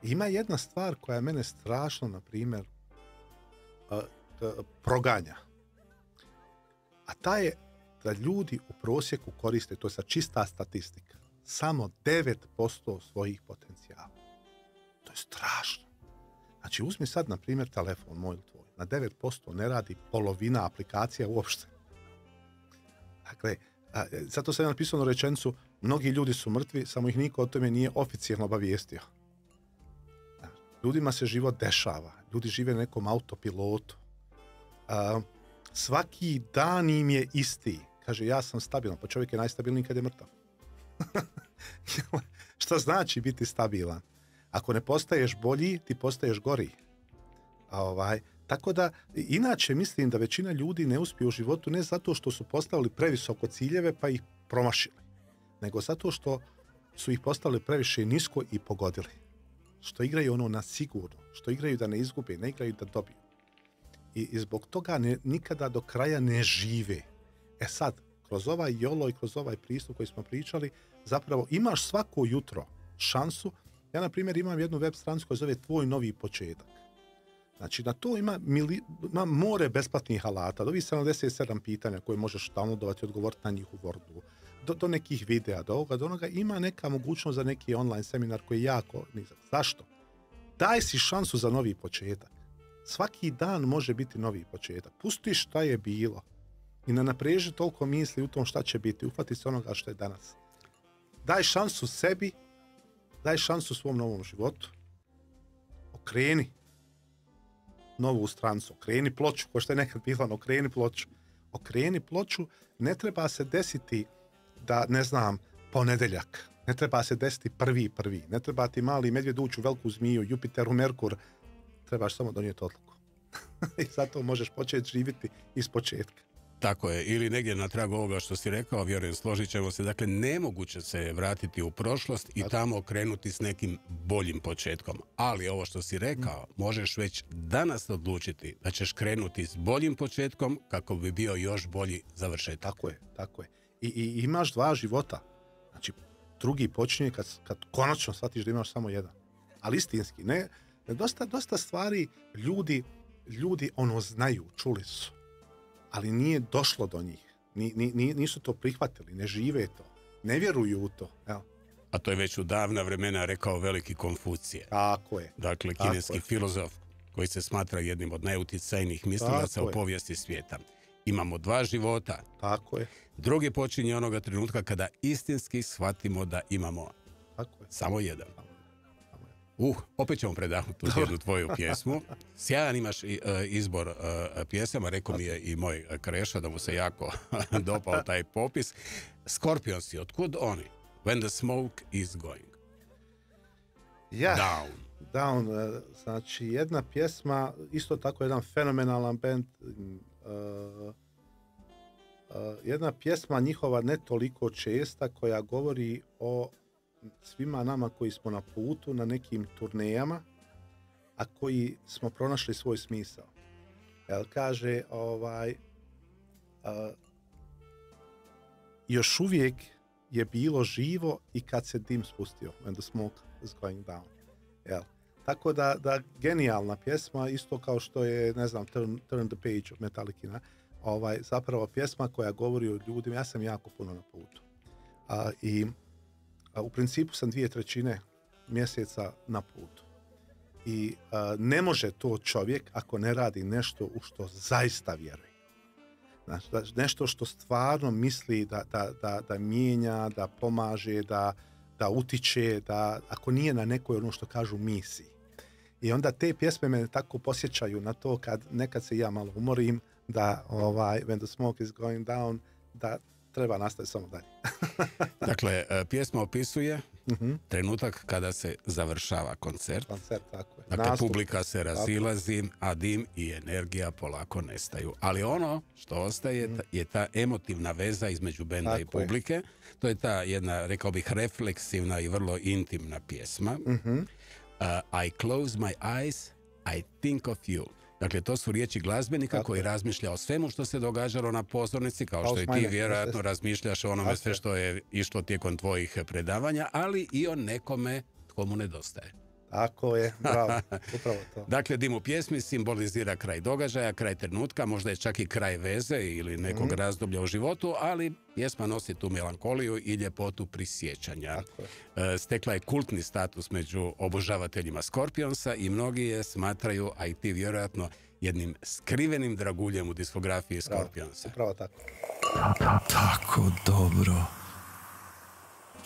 Ima jedna stvar koja mene strašno, na primjer, proganja. A ta je da ljudi u prosjeku koriste, to je sad čista statistika, samo 9% svojih potencijala. To je strašno. Znači, uzmi sad, na primjer, telefon moj ili tvoj. Na 9% ne radi polovina aplikacija uopšte. Dakle, zato sam napisao rečenicu, mnogi ljudi su mrtvi, samo ih niko o tome nije oficijalno obavijestio. Ljudima se život dešava. Ljudi žive na nekom autopilotu. Svaki dan im je isti. Kaže, ja sam stabilan. Pa čovjek je najstabilniji kad je mrtav. Šta znači biti stabilan? Ako ne postaješ bolji, ti postaješ gori. Tako da, inače mislim da većina ljudi ne uspije u životu ne zato što su postavili previsoko ciljeve pa ih promašili, nego zato što su ih postavili previše nisko i pogodili. Što igraju ono na sigurno, što igraju da ne izgube, ne igraju da dobiju. I zbog toga nikada do kraja ne žive. Sad, kroz ovaj YOLO i kroz ovaj pristup koji smo pričali, zapravo imaš svako jutro šansu. Ja, na primjer, imam jednu web stranicu koja zove Tvoj novi početak. Znači, na to ima more besplatnih alata, do ovih 77 pitanja koje možeš downloadovati i odgovoriti na njih u Wordu, do nekih videa, do onoga, ima neka mogućnost za neki online seminar koji je jako nizak. Zašto? Daj si šansu za novi početak. Svaki dan može biti novi početak. Pusti šta je bilo i ne napreži toliko misli u tom šta će biti. Uhvati se onoga što je danas. Daj šansu sebi, daj šansu svom novom životu. Okreni novu strancu, okreni ploču, ko što je nekad bilo, okreni ploču. Okreni ploču, ne treba se desiti da, ne znam, ponedjeljak, ne treba se desiti prvi, ne treba ti mali medvjed ući u veliku zmiju, Jupiteru, Merkur, trebaš samo donijeti odluku. I zato možeš početi živjeti iz početka. Tako je, ili negdje na tragu ovoga što si rekao, vjerujem, složit ćemo se, dakle, nemoguće se vratiti u prošlost i tamo krenuti s nekim boljim početkom. Ali ovo što si rekao, možeš već danas odlučiti da ćeš krenuti s boljim početkom kako bi bio još bolji završetak. Tako je. I imaš dva života. Znači, drugi počinje kad konačno shvatiš da imaš samo jedan. Ali istinski, ne, dosta stvari ljudi ono znaju, čuli su. Ali nije došlo do njih. Nisu to prihvatili, ne žive to, ne vjeruju u to. Evo. A to je već u davna vremena rekao veliki Konfucije. Tako je. Dakle, kineski filozof koji se smatra jednim od najuticajnijih mislilaca u povijesti svijeta. Imamo dva života. Tako je. Drugi počinje onoga trenutka kada istinski shvatimo da imamo samo jedan. Opet ćemo predahnuti uz jednu tvoju pjesmu. Sjajan imaš izbor pjesama, rekao mi je i moj Kreša da mu se jako dopao taj popis. Scorpionsi, otkud oni? When the smoke is going. Down. Znači, jedna pjesma, isto tako jedan fenomenalan band, jedna pjesma njihova ne toliko česta koja govori o svima nama koji smo na putu, na nekim turnejama, a koji smo pronašli svoj smisao. Jel kaže, još uvijek je bilo živo i kad se dim spustio, when the smoke is going down. Jel? Tako da genijalna pjesma, isto kao što je, ne znam, Turn the Page od Metallicina, zapravo pjesma koja govori o ljudima. Ja sam jako puno na putu. U principu sam 2/3 mjeseca na putu. I ne može to čovjek ako ne radi nešto u što zaista vjeruje. Znači, nešto što stvarno misli da mijenja, da pomaže, da utiče, da ako nije na nekoj ono što kažu misiji. I onda te pjesme me tako posjećaju na to kad nekad se ja malo umorim, da when the smoke is going down, treba nastaviti samo dalje. Dakle, pjesma opisuje trenutak kada se završava koncert. Koncert, tako je. Dakle, Nastup. publika se razilazi, a dim i energija polako nestaju. Ali ono što ostaje je ta emotivna veza između benda i Tako je. publike. To je ta jedna, rekao bih, refleksivna i vrlo intimna pjesma. I close my eyes, I think of you. Dakle, to su riječi glazbenika Tako koji je. razmišlja o svemu što se događalo na pozornici, kao Kao što i ti Smajne, vjerojatno jeste. razmišljaš o onome Tako sve je. što je išlo tijekom tvojih predavanja, ali i o nekome tko mu nedostaje. Tako je, bravo, upravo to. Dakle, dim u pjesmi simbolizira kraj događaja, kraj trenutka, možda je čak i kraj veze ili nekog razdoblja u životu, ali pjesma nosi tu melankoliju i ljepotu prisjećanja. Tako je. Stekla je kultni status među obožavateljima Scorpionsa i mnogi je smatraju, a i ti vjerojatno, jednim skrivenim draguljem u diskografiji Scorpionsa. Upravo tako. Tako dobro.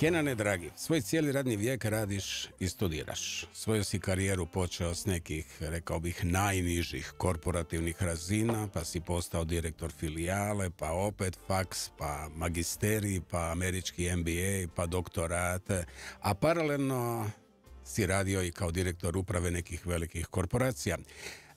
Kenane, dragi, svoj cijeli radni vijek radiš i studiraš. Svoju si karijeru počeo s nekih, rekao bih, najnižih korporativnih razina, pa si postao direktor filijale, pa opet faks, pa magisterij, pa američki MBA, pa doktorat, a paralelno si radio i kao direktor uprave nekih velikih korporacija.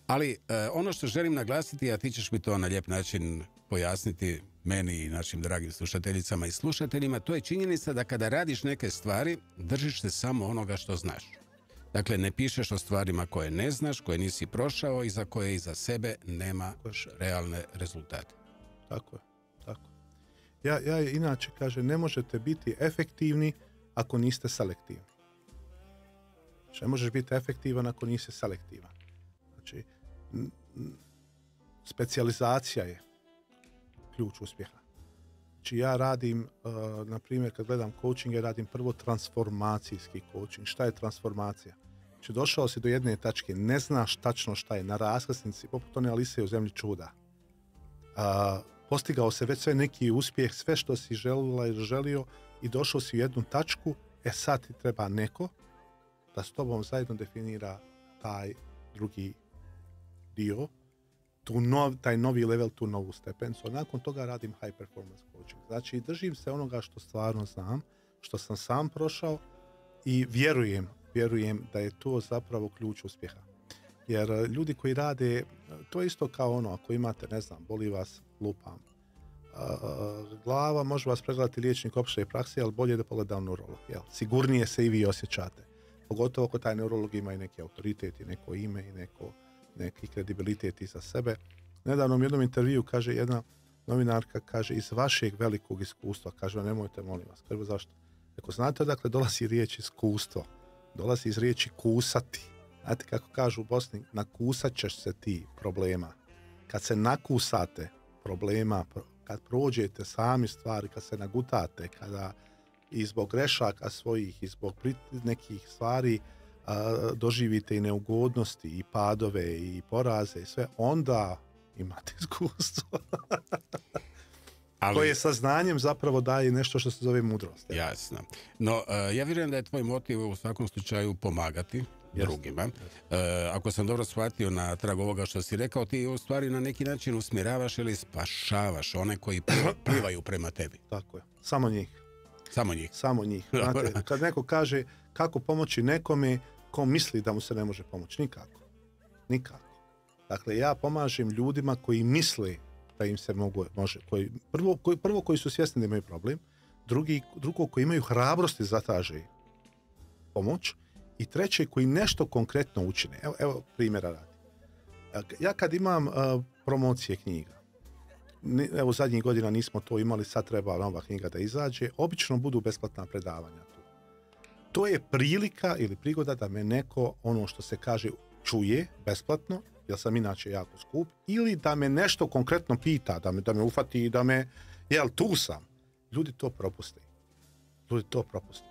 Ali ono što želim naglasiti, a ti ćeš mi to na lijep način pojasniti meni i našim dragim slušateljicama i slušateljima, to je činjenica da kada radiš neke stvari, držiš se samo onoga što znaš. Dakle, ne pišeš o stvarima koje ne znaš, koje nisi prošao i za koje iza sebe nema realne rezultate. Tako je, tako. Ja inače kažem, ne možete biti efektivni ako niste selektivni. Znači, ne možeš biti efektivan ako nisi selektivan. Znači, specijalizacija je ključ uspjeha. Znači, ja radim, na primjer, kad gledam coaching, ja radim prvo transformacijski coaching. Šta je transformacija? Znači, došao si do jedne tačke, ne znaš tačno šta je, na raskrsnici, poput one Alise u zemlji čuda. Postigao se već sve neki uspjeh, sve što si želila ili želio i došao si u jednu tačku, sad ti treba neko da s tobom zajedno definira taj drugi dio, taj novi level, tu novu stepenicu. Nakon toga radim high performance coaching. Znači, držim se onoga što stvarno znam, što sam sam prošao i vjerujem da je to zapravo ključ uspjeha. Jer ljudi koji rade, to je isto kao ono, ako imate, ne znam, boli vas, lupam, glava, može vas pregledati liječnik opće prakse, ali bolje da pogleda neurolog. Sigurnije se i vi osjećate. Pogotovo ako taj neurolog ima i neki autoritet i neko ime i neki kredibilitet iza sebe. Nedavno u jednom intervju kaže jedna novinarka, kaže, iz vašeg velikog iskustva, kaže, nemojte, molim vas. Kaže, zašto? Ako znate odakle dolazi riječ iskustvo, dolazi iz riječi kusati. Znate kako kažu u Bosni, nakusat ćeš se ti problema. Kad se nakusate problema, kad prođete sami stvari, kad se nagutate, kada i zbog grešaka svojih, i zbog nekih stvari doživite i neugodnosti, i padove, i poraze, i sve, onda imate iskustvo. Koje saznanjem zapravo daje nešto što se zove mudrost. Jasno. No, ja vjerujem da je tvoj motiv u svakom slučaju pomagati drugima. Ako sam dobro shvatio na trag ovoga što si rekao, ti u stvari na neki način usmjeravaš ili spašavaš one koji plivaju prema tebi. Tako je. Samo njih. Samo njih. Samo njih. Znate, kad neko kaže kako pomoći nekome ko misli da mu se ne može pomoći. Nikako. Nikako. Dakle, ja pomažem ljudima koji misle da im se može. Prvo koji su svjesni da imaju problem, drugo koji imaju hrabrosti zatraže pomoć i treće koji nešto konkretno učine. Evo primjera radi. Ja kad imam promocije knjiga, evo zadnjih godina nismo to imali, sad treba nova knjiga da izađe, obično budu besplatna predavanja tu. To je prilika ili prigoda da me neko, ono što se kaže, čuje besplatno, jer sam inače jako skup, ili da me nešto konkretno pita, da me ufati, tu sam. Ljudi to propuste.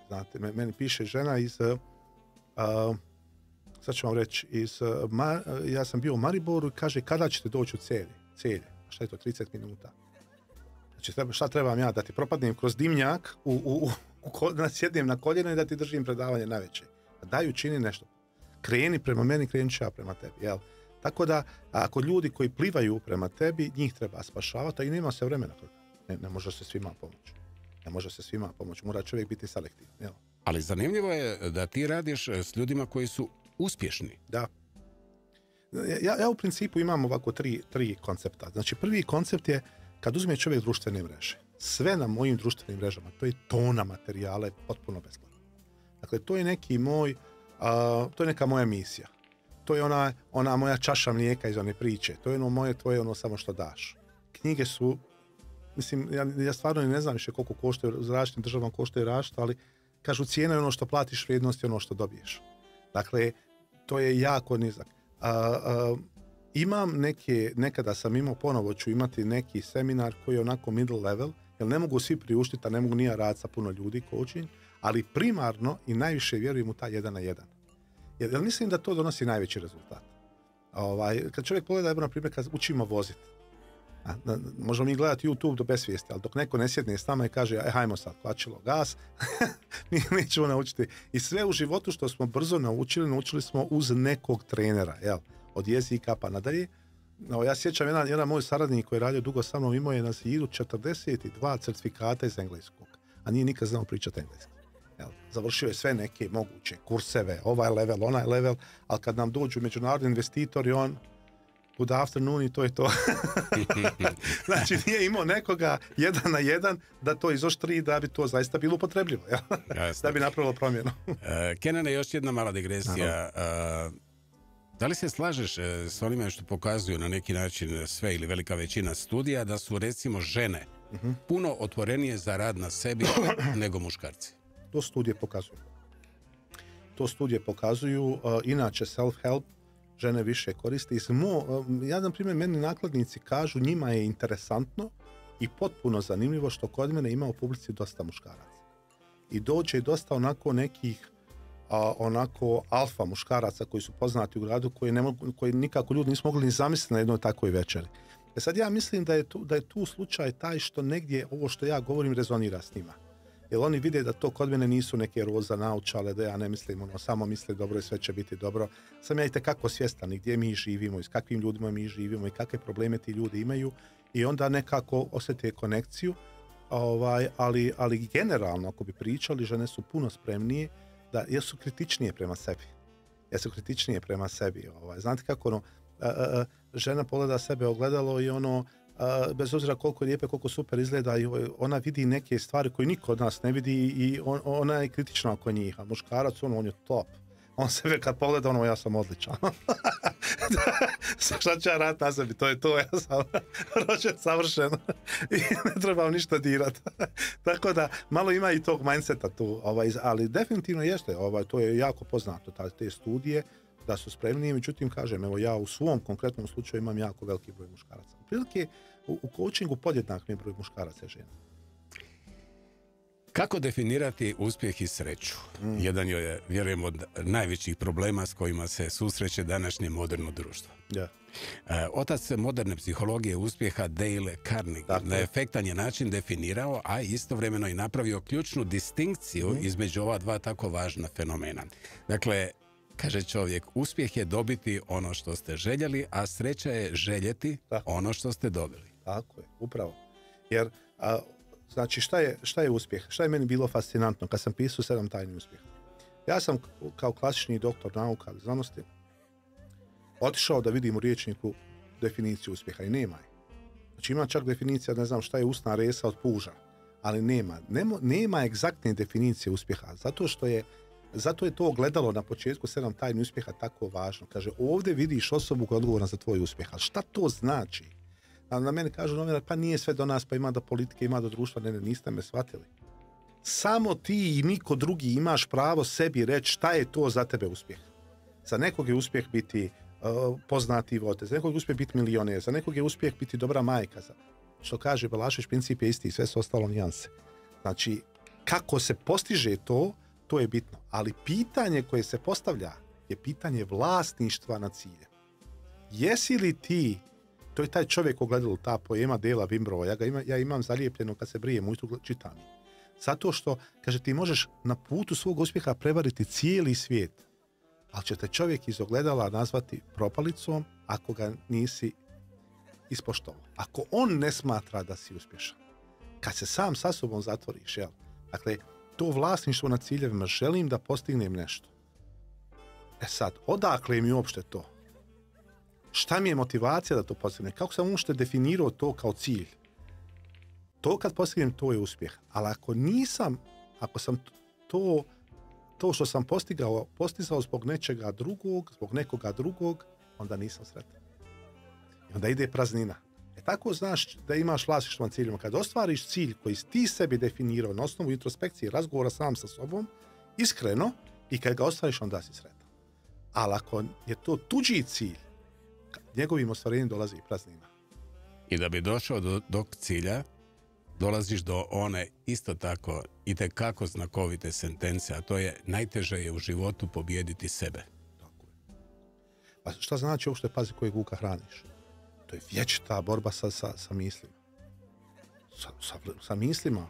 Znate, meni piše žena iz, sad ću vam reći, ja sam bio u Mariboru i kaže, kada ćete doći u Celje? Šta je to, 30 minuta? Znači, šta trebam ja, da ti propadnem kroz dimnjak, da sjednem na koljena i da ti držim predavanje navečer? Daj, učini nešto. Kreni prema meni, krenut ću ja prema tebi, jel? Tako da, ako ljudi koji plivaju prema tebi, njih treba spašavati, i nema se vremena. Ne može se svima pomoći. Ne može se svima pomoći. Mora čovjek biti selektivan. Jel? Ali zanimljivo je da ti radiš s ljudima koji su uspješni. Da. Ja u principu imam ovako tri koncepta. Znači, prvi koncept je kad uzme čovjek društvene mreže. Sve na mojim društvenim mrežama, to je tona materijala, potpuno besplatno. Dakle, to je neki moj, to je neka moja misija. To je ona moja čaša mlijeka iz one priče. To je ono moje, to je ono samo što daš. Knjige su, mislim, ja stvarno ne znam više koliko koštaju, u različitim državama koštaju različito, ali kažu cijena je ono što platiš, vrijednost je ono što dobiješ. Dakle, to je jako nizak. Imam nekada sam imao, ponovo ću imati neki seminar koji je onako middle level, jer ne mogu svi priuštiti, a ne mogu ni ja raditi sa puno ljudi, coaching, ali primarno i najviše vjerujem u taj 1 na 1. Jer mislim da to donosi najveći rezultat. Kad čovjek pogleda, na primjer, kad učimo voziti, možemo mi gledati YouTube do besvijesti, ali dok neko ne sjedne s nama i kaže, hajmo sad, kvačilo gas, mi nećemo naučiti. I sve u životu što smo brzo naučili smo uz nekog trenera, jel? Od jezika pa nadalje. Ja sjećam jedan moj saradnik koji je radio dugo sa mnom, imao je na zidu 42 certifikata iz engleskog, a nije nikad znao pričati engleski. Završio je sve neke moguće kurseve, ovaj level, onaj level, ali kad nam dođu međunarodni investitori, on good afternoon i to je to. Znači nije imao nekoga 1 na 1 da to izoštri da bi to zaista bilo upotrebljivo. Da bi napravilo promjenu. Kenane, još jedna mala digresija. Da li se slažeš s onime što pokazuju na neki način sve ili velika većina studija da su recimo žene puno otvorenije za rad na sebi nego muškarci? To studije pokazuju. Inače self-help žene više koriste. Ja, na primjer, meni nakladnici kažu njima je interesantno i potpuno zanimljivo što kod mene ima u publici dosta muškaraca. I dođe dosta onako nekih onako alfa muškaraca koji su poznati u gradu, koji nikako ljudi nisu mogli ni zamisliti na jednoj takvoj večeri. Sad ja mislim da je tu slučaj taj što negdje ovo što ja govorim rezonira s njima. Jer oni vide da to kod mene nisu neke roza naučale, da ja ne mislim, samo misle dobro i sve će biti dobro. Sam ja itekako svjestan i gdje mi živimo i s kakvim ljudima mi živimo i kakve probleme ti ljudi imaju i onda nekako osjete konekciju, ali generalno ako bi pričali, žene su puno spremnije jer su kritičnije prema sebi. Znate kako žena pogleda sebe ogledalo i bez obzira koliko je lijepe, koliko super izgleda, i ona vidi neke stvari koje niko od nas ne vidi i ona je kritična oko njih, a muškarac on je top. On sebe kad pogleda, ja sam odličan. Šta ću ja raditi na sebi, to je to, ja sam rođen savršen i ne trebam ništa dirati. Tako da malo ima i tog mindseta tu, ali definitivno jeste, to je jako poznato, te studije da su spremni, međutim kažem, evo ja u svom konkretnom slučaju imam jako veliki broj muškaraca. Prilike u coachingu podjednak mi je broj muškaraca i žena. Kako definirati uspjeh i sreću? Jedan je, vjerujem, od najvećih problema s kojima se susreće današnje moderno društvo. Yeah. Otac moderne psihologije uspjeha Dale Carnegie na efektan je način definirao, a istovremeno i napravio ključnu distinkciju između ova dva tako važna fenomena. Dakle, kaže čovjek, uspjeh je dobiti ono što ste željeli, a sreća je željeti ono što ste dobili. Tako je, upravo. Jer, znači, šta je uspjeh? Šta je meni bilo fascinantno kad sam pisao 7 tajni uspjeha? Ja sam kao klasični doktor nauka i znanosti otišao da vidim u rječniku definiciju uspjeha i nema je. Znači, ima čak definicija, ne znam šta je usna resa od puža, ali nema egzaktne definicije uspjeha, zato je to ogledalo na početku 7 tajni uspjeha tako važno. Kaže, ovdje vidiš osobu koja je odgovorna za tvoj uspjeh. Ali šta to znači? Na mene kažu novinar, pa nije sve do nas, pa ima do politike, ima do društva. Ne, niste me shvatili. Samo ti i niko drugi imaš pravo sebi reći šta je to za tebe uspjeh. Za nekog je uspjeh biti poznati vote, za nekog je uspjeh biti milioner, za nekog je uspjeh biti dobra majka. Što kaže Balašević, princip je isti, sve su ostalo nijanse. Znači, kako se postiže to je bitno. Ali pitanje koje se postavlja je pitanje vlasništva nad ciljem. Jesi li ti, to je taj čovjek ogledalo, ta poema Dela Wimbrova, ja imam zalijepljeno kad se brijem, ujutru čitam. Zato što, kaže, ti možeš na putu svog uspjeha prevariti cijeli svijet, ali će te čovjek iz ogledala nazvati propalicom ako ga nisi ispoštovao. Ako on ne smatra da si uspješan. kad se sam sa sobom zatvoriš, jel? Dakle, to vlasništvo na ciljevima, želim da postignem nešto. E sad, odakle mi uopšte to? Šta mi je motivacija da to postignem? Kako sam uopšte definirao to kao cilj? To kad postignem, to je uspjeh. Ali ako sam to što sam postizao zbog nečega drugog, zbog nekoga drugog, onda nisam sretan. I onda ide praznina. Tako znaš da imaš vlasništvo na ciljima. Kad ostvariš cilj koji ti sebi definirao na osnovu introspekcije, razgovora sam sa sobom, iskreno, i kad ga ostvariš, onda si sretan. Ali ako je to tuđi cilj, njegovim ostvarenjem dolazi i praznina. I da bi došao do cilja, dolaziš do one isto tako itekako znakovite sentence, a to je najteže je u životu pobijediti sebe. Tako je. Pa šta znači uopšte pazi kojeg vuka hraniš? To je vječita borba sa mislima. Sa mislima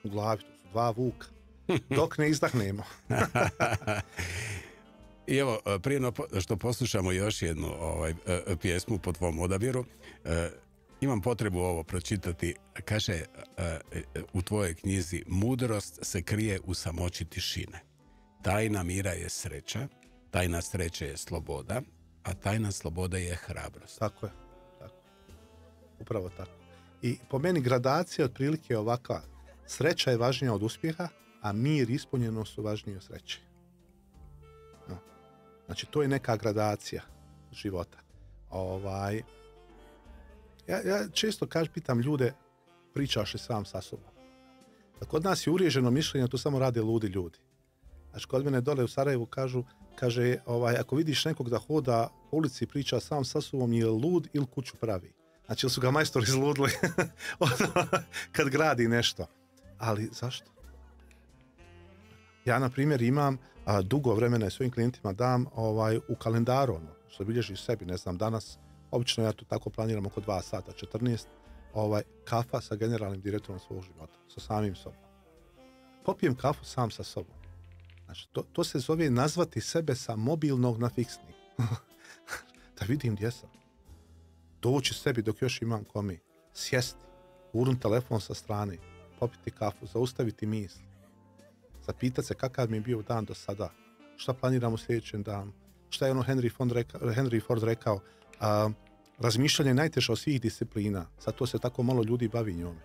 u glavi, to su dva vuka. Dok ne izdahnemo. I evo, prije što poslušamo još jednu pjesmu po tvom odabiru, imam potrebu ovo pročitati. Kaže u tvojoj knjizi: mudrost se krije u samoći tišine. Tajna mira je sreća, tajna sreće je sloboda, a tajna sloboda je hrabrost. Tako je. Upravo tako. I po meni gradacija otprilike je ovakva. Sreća je važnija od uspjeha, a mir i ispunjenost su važniji od sreće. No. Znači, to je neka gradacija života. Ja često pitam ljude, pričaš li sam sa sobom? Kod nas je uvriježeno mišljenje, to samo rade ludi ljudi. Znači, kod mene dole u Sarajevu kaže, ako vidiš nekog da hoda po ulici i priča sam sa sobom, je lud ili kuću pravi. Znači, ili su ga majstori izludili kad gradi nešto. Ali zašto? Ja, na primjer, imam dugo vremena svojim klijentima dam u kalendaru, što bilježi sebi, ne znam, danas, obično ja to tako planiram oko 2 sata, 14, kafa sa generalnim direktorom svog života, sa samim sobom. Popijem kafu sam sa sobom. Znači, to se zove nazvati sebe sa mobilnog na fiksni. Da vidim gdje sam. Doći sebi dok još imam komi, sjesti, urnuti telefon sa strane, popiti kafu, zaustaviti misli, zapitati se kakav mi je bio dan do sada, šta planiram u sljedećem danu, šta je Henry Ford rekao, razmišljanje je najteže od svih disciplina, zato se tako malo ljudi bavi njome.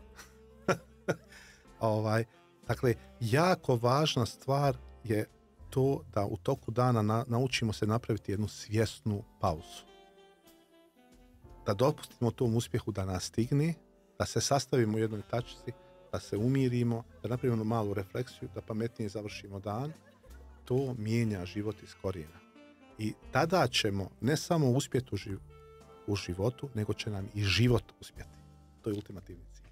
Dakle, jako važna stvar je to da u toku dana naučimo se napraviti jednu svjesnu pauzu. Da dopustimo tom uspjehu da nas stigne, da se sastavimo u jednoj tačci, da se umirimo, da napravimo malu refleksiju, da pametnije završimo dan. To mijenja život iz korijena. I tada ćemo ne samo uspjeti u životu, nego će nam i život uspjeti. To je ultimativni cilj.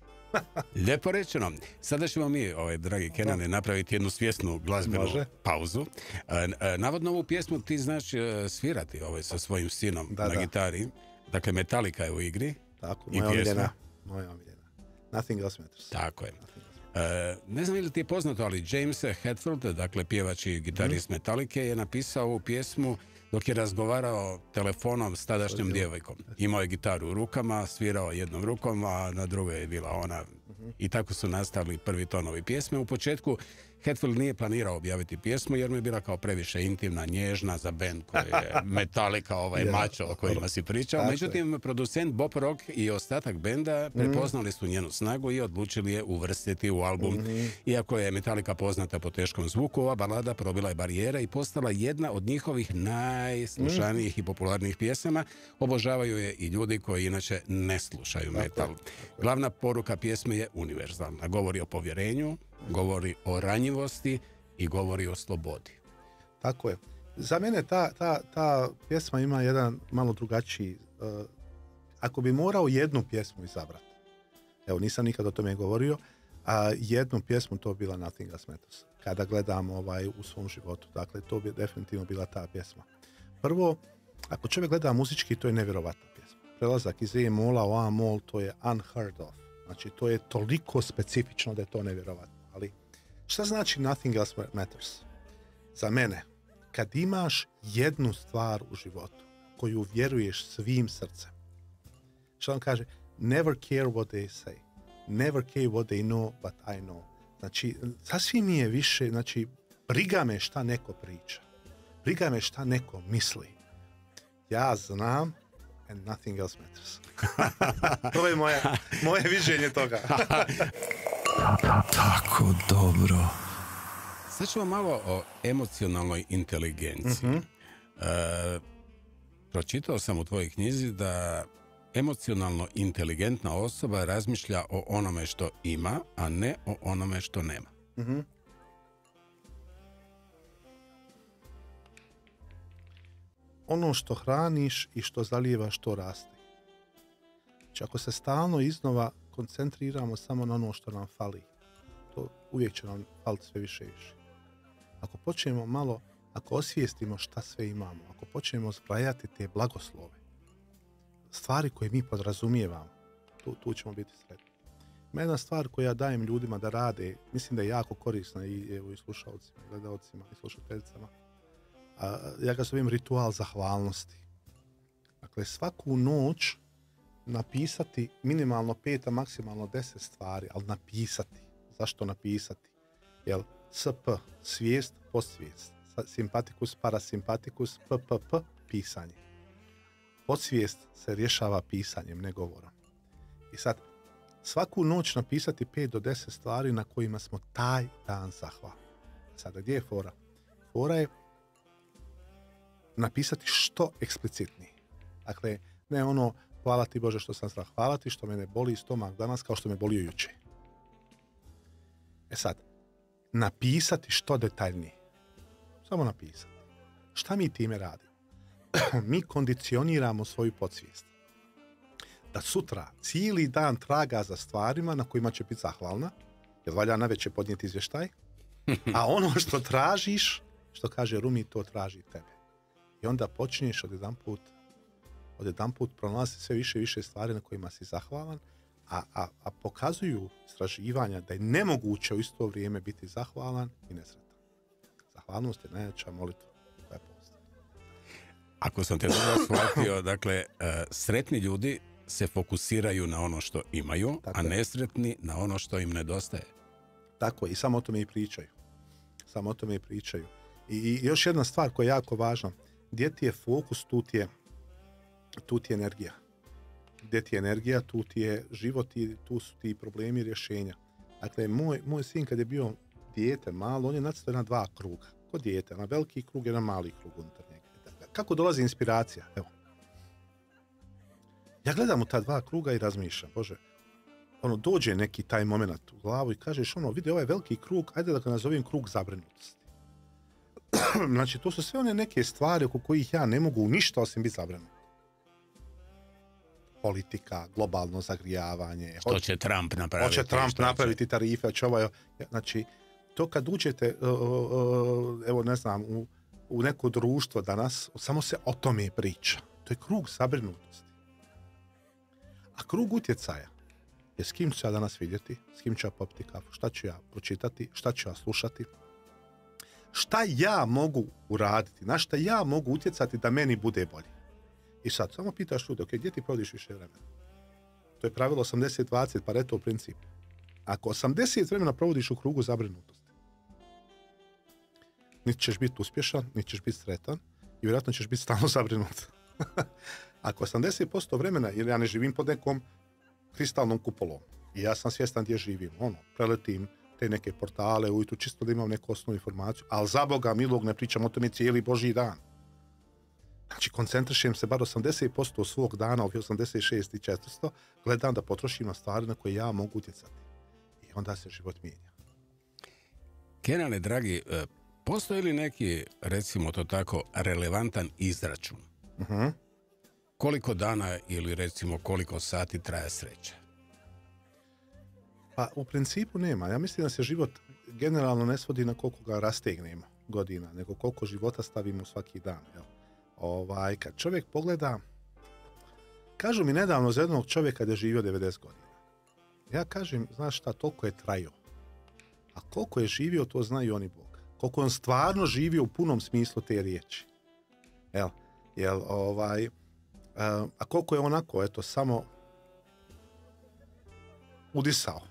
Lijepo rečeno. Sada ćemo mi, dragi Kenane, napraviti jednu svjesnu glazbenu pauzu. Navodno ovu pjesmu ti znaš svirati sa svojim sinom na gitari. Dakle, Metallica je u igri. Tako, moja omiljena. Nothing else matters. Tako je. Ne znam ili ti je poznato, ali James Hetfield, dakle pjevač i gitarist Metallica, je napisao ovu pjesmu dok je razgovarao telefonom s tadašnjom djevojkom. Imao je gitaru u rukama, svirao jednom rukom, a na drugoj je bila ona. I tako su nastali prvi tonovi pjesme. U početku Hetfield nije planirao objaviti pjesmu jer mu je bila kao previše intimna, nježna za band koji je Metallica, mačo o kojima si pričao. Međutim, producent Bob Rock i ostatak benda prepoznali su njenu snagu i odlučili je uvrstiti u album. Iako je Metallica poznata po teškom zvuku, ova balada probila je barijere i postala jedna od njihovih najslušanijih i popularnijih pjesama. Obožavaju je i ljudi koji inače ne slušaju metal. Glavna poruka pjesme je univerzalna. Govori o povjerenju, govori o ranjivosti i govori o slobodi. Tako je. Za mene ta pjesma ima jedan malo drugačiji... ako bi morao jednu pjesmu izabrati, evo nisam nikad o tome govorio, a jednu pjesmu to bila Nothing Else Matters. Kada gledam u svom životu, dakle to bi definitivno bila ta pjesma. Prvo, ako čovjek gleda muzički, to je nevjerovatna pjesma. Prelazak iz E-mola u A-mol, to je unheard of. Znači, to je toliko specifično da je to nevjerovatno. Ali, šta znači Nothing Else Matters? Za mene, kad imaš jednu stvar u životu koju vjeruješ svim srcem, što on kaže, never care what they say. never care what they know, but I know. Znači, sasvim mi je više, znači, briga me šta neko priča. Briga me šta neko misli. Ja znam and nothing else matters. To je moje viđenje toga. Tako dobro. Sad ćemo malo o emocionalnoj inteligenciji. Pročitao sam u tvojoj knjizi da emocionalno inteligentna osoba razmišlja o onome što ima, a ne o onome što nema. Ono što hraniš i što zalijevaš, to raste. Znači, ako se stalno iznova koncentriramo samo na ono što nam fali, to uvijek će nam faliti sve više i više. Ako počnemo malo, ako osvijestimo šta sve imamo, ako počnemo zbrajati te blagoslove, stvari koje mi podrazumijevamo, tu ćemo biti sretni. Ima jedna stvar koju ja dajem ljudima da rade, mislim da je jako korisna i slušalcima, gledalcima i slušateljicama. Ja ga zovem ritual zahvalnosti. Dakle, svaku noć napisati minimalno 5, a maksimalno 10 stvari, ali napisati. Zašto napisati? Jel, SP, svijest, podsvijest. Simpatikus, parasimpatikus, PPP, pisanje. Podsvijest se rješava pisanjem, ne govorom. I sad, svaku noć napisati 5 do 10 stvari na kojima smo taj dan zahvalni. Sada, gdje je fora? Fora je napisati što eksplicitnije. Dakle, ne ono, hvala ti Bože što sam zdrav, hvala ti što mene boli stomak danas kao što me bolio jučer. E sad, napisati što detaljnije. Samo napisati. Šta mi time radimo? Mi kondicioniramo svoju podsvijest. Da sutra cijeli dan traga za stvarima na kojima će biti zahvalna, jer valja navečer podnijeti izvještaj, a ono što tražiš, što kaže Rumi, to traži tebe. I onda počinješ odjedanput pronalaziti sve više i više stvari na kojima si zahvalan, a pokazuju istraživanja da je nemoguće u isto vrijeme biti zahvalan i nesretan. Zahvalnost je najjača molitva koja postoji. Ako sam te dobro shvatio, dakle, sretni ljudi se fokusiraju na ono što imaju, a nesretni na ono što im nedostaje. Tako je, i samo o tome i pričaju. I još jedna stvar koja je jako važna. Gdje ti je fokus, tu ti je energija. Gdje ti je energija, tu ti je život i tu su ti problemi i rješenja. Dakle, moj sin kad je bio dijete malo, on je nacrtao na 2 kruga. Ko dijete, na veliki krug i na mali krug unutar njega. Kako dolazi inspiracija? Evo. Ja gledam u ta 2 kruga i razmišljam, Bože, dođe neki taj moment u glavu i kažeš, vidi ovaj veliki krug, ajde da ga nazovem krug zabrinutosti. Znači, to su sve one neke stvari oko kojih ja ne mogu ništa osim biti zabrinut. Politika, globalno zagrijavanje. Što će Trump napraviti? Hoće Trump napraviti tarife, znači, to kad uđete, evo ne znam, u neko društvo danas, samo se o tome priča. To je krug zabrinutosti. A krug utjecaja je s kim ću ja danas vidjeti, s kim ću ja popiti kafu, šta ću ja pročitati, šta ću ja slušati, šta ja mogu uraditi, na šta ja mogu utjecati da meni bude bolje. I sad, samo pitaš ljude, gdje ti provodiš više vremena? To je pravilo 80-20, Paretov princip. Ako 80 vremena provodiš u krugu zabrinutosti, niti ćeš biti uspješan, niti ćeš biti sretan i vjerojatno ćeš biti stalno zabrinut. Ako 80% vremena, jer ja ne živim pod nekom kristalnom kupolom i ja sam svjestan gdje živim, preletim te neke portale ujutru čisto da imam neku osnovnu informaciju, ali za Boga milog ne pričam o tome cijeli Božji dan. Znači, koncentrišem se bar 80% svog dana, ovih 86 i 400, gledam da potrošim na stvari na koje ja mogu utjecati. I onda se život mijenja. Kenane, dragi, postoji li neki, recimo to tako, relevantan izračun? Koliko dana ili recimo koliko sati traje sreća? Pa u principu nema. Ja mislim da se život generalno ne svodi na koliko ga rastegnemo godina, nego koliko života stavimo svaki dan. Jel? Kad čovjek pogleda, kažu mi nedavno za jednog čovjeka da je živio 90 godina. Ja kažem, znaš šta, toliko je trajao. A koliko je živio, to zna i on i Bog. Koliko on stvarno živio u punom smislu te riječi. A koliko je onako, samo udisao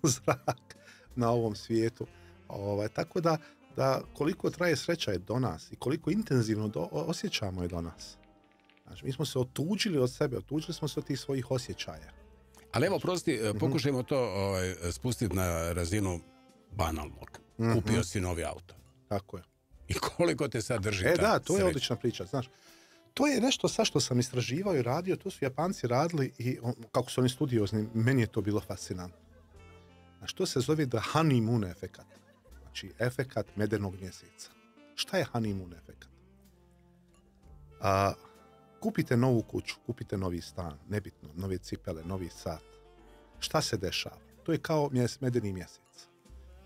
zrak na ovom svijetu. Tako da koliko traje sreća je do nas i koliko intenzivno osjećamo je do nas. Znači, mi smo se otuđili od sebe, otuđili smo se od tih svojih osjećaja. Ali evo, prosti, pokušajmo to spustiti na razinu banalnog. Kupio si novi auto. Tako je. I koliko te sad drži ta Da, to je sreća? odlična priča, znaš. To je nešto sa što sam istraživao i radio, to su Japanci radili i kako su oni studiozni, meni je to bilo fascinantno. Znači, to se zove the honeymoon efekat. Znači, efekat medenog mjeseca. Šta je honeymoon efekat? Kupite novu kuću, kupite novi stan, nebitno, nove cipele, novi sat. Šta se dešava? To je kao medeni mjesec.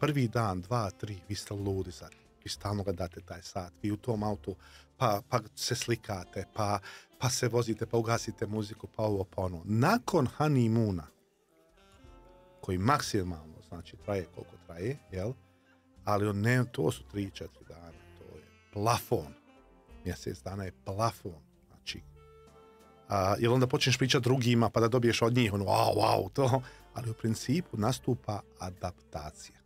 Prvi dan, 2, 3, vi ste ludi za tim. Vi stalno ga date taj sat, vi u tom autu pa se slikate, pa se vozite, pa ugasite muziku, pa ovo, pa ono. Nakon honeymoona, koji maksimalno, znači, traje koliko traje, jel? Ali ne, to su 3-4 dana, to je plafon. Mjesec dana je plafon. Znači, jer onda počneš pričati drugima, pa da dobiješ od njih, ono, wow, to. Ali u principu nastupa adaptacija.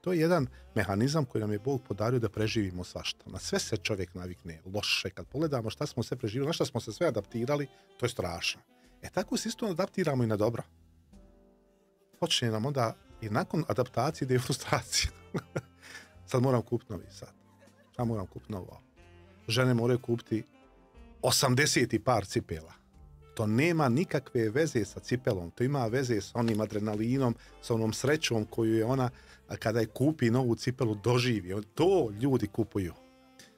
To je jedan mehanizam koji nam je Bog podario da preživimo svašta. Na sve se čovjek navikne loše. Kad pogledamo šta smo sve preživjeli, na šta smo se sve adaptirali, to je strašno. Tako se isto adaptiramo i na dobro. Počne nam onda i nakon adaptacije ide frustracija. Sad moram kupiti novi sat. Sad moram kupiti novo. Žene moraju kupiti 80 par cipela. To nema nikakve veze sa cipelom. To ima veze sa onim adrenalinom, sa onom srećom koju je ona, kada je kupi novu cipelu, doživi. To ljudi kupuju.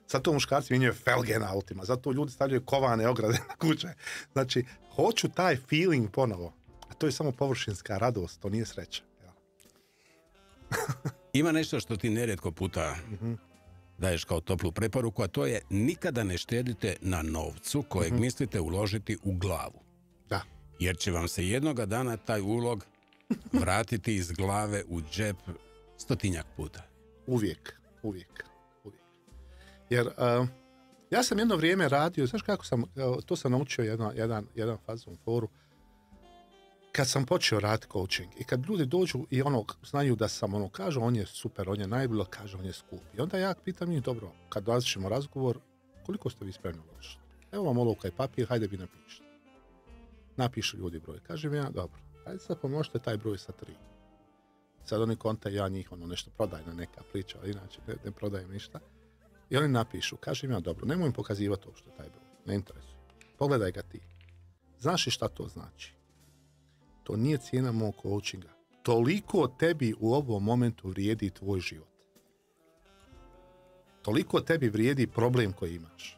Zato muškarci mijenjaju felge na autima. Zato ljudi stavljaju kovane ograde na kuće. Znači, hoću taj feeling ponovo. A to je samo površinska radost. To nije sreća. Ima nešto što ti nerijetko puta daješ kao toplu preporuku, a to je nikada ne štedite na novcu kojeg mislite uložiti u glavu. Da. Jer će vam se jednoga dana taj ulog vratiti iz glave u džep 100-tinjak puta. Uvijek. Jer ja sam jedno vrijeme radio, znaš kako sam, to sam naučio jedan fazon foru, kad sam počeo raditi coaching i kad ljudi dođu i znaju da sam kažu on je super, on je najbolji, kaže on je skup. I onda ja pitam njih, dobro, kad različimo razgovor, koliko ste vi spremni uložiti? Evo vam olovka i papir, hajde vi napišite. Napišu ljudi broj. Kažem ja, dobro, hajde sad pomnožite taj broj sa 3. Sad oni kontaju, ja njih nešto prodajna neka priča, ali inače ne prodajem ništa. I oni napišu, kažem ja, dobro, nemoj im pokazivati uopšte taj broj, ne interesuje. Pogledaj ga ti. Znaš li šta to znači? To nije cijena mog coachinga. Toliko tebi u ovom momentu vrijedi tvoj život. Toliko tebi vrijedi problem koji imaš.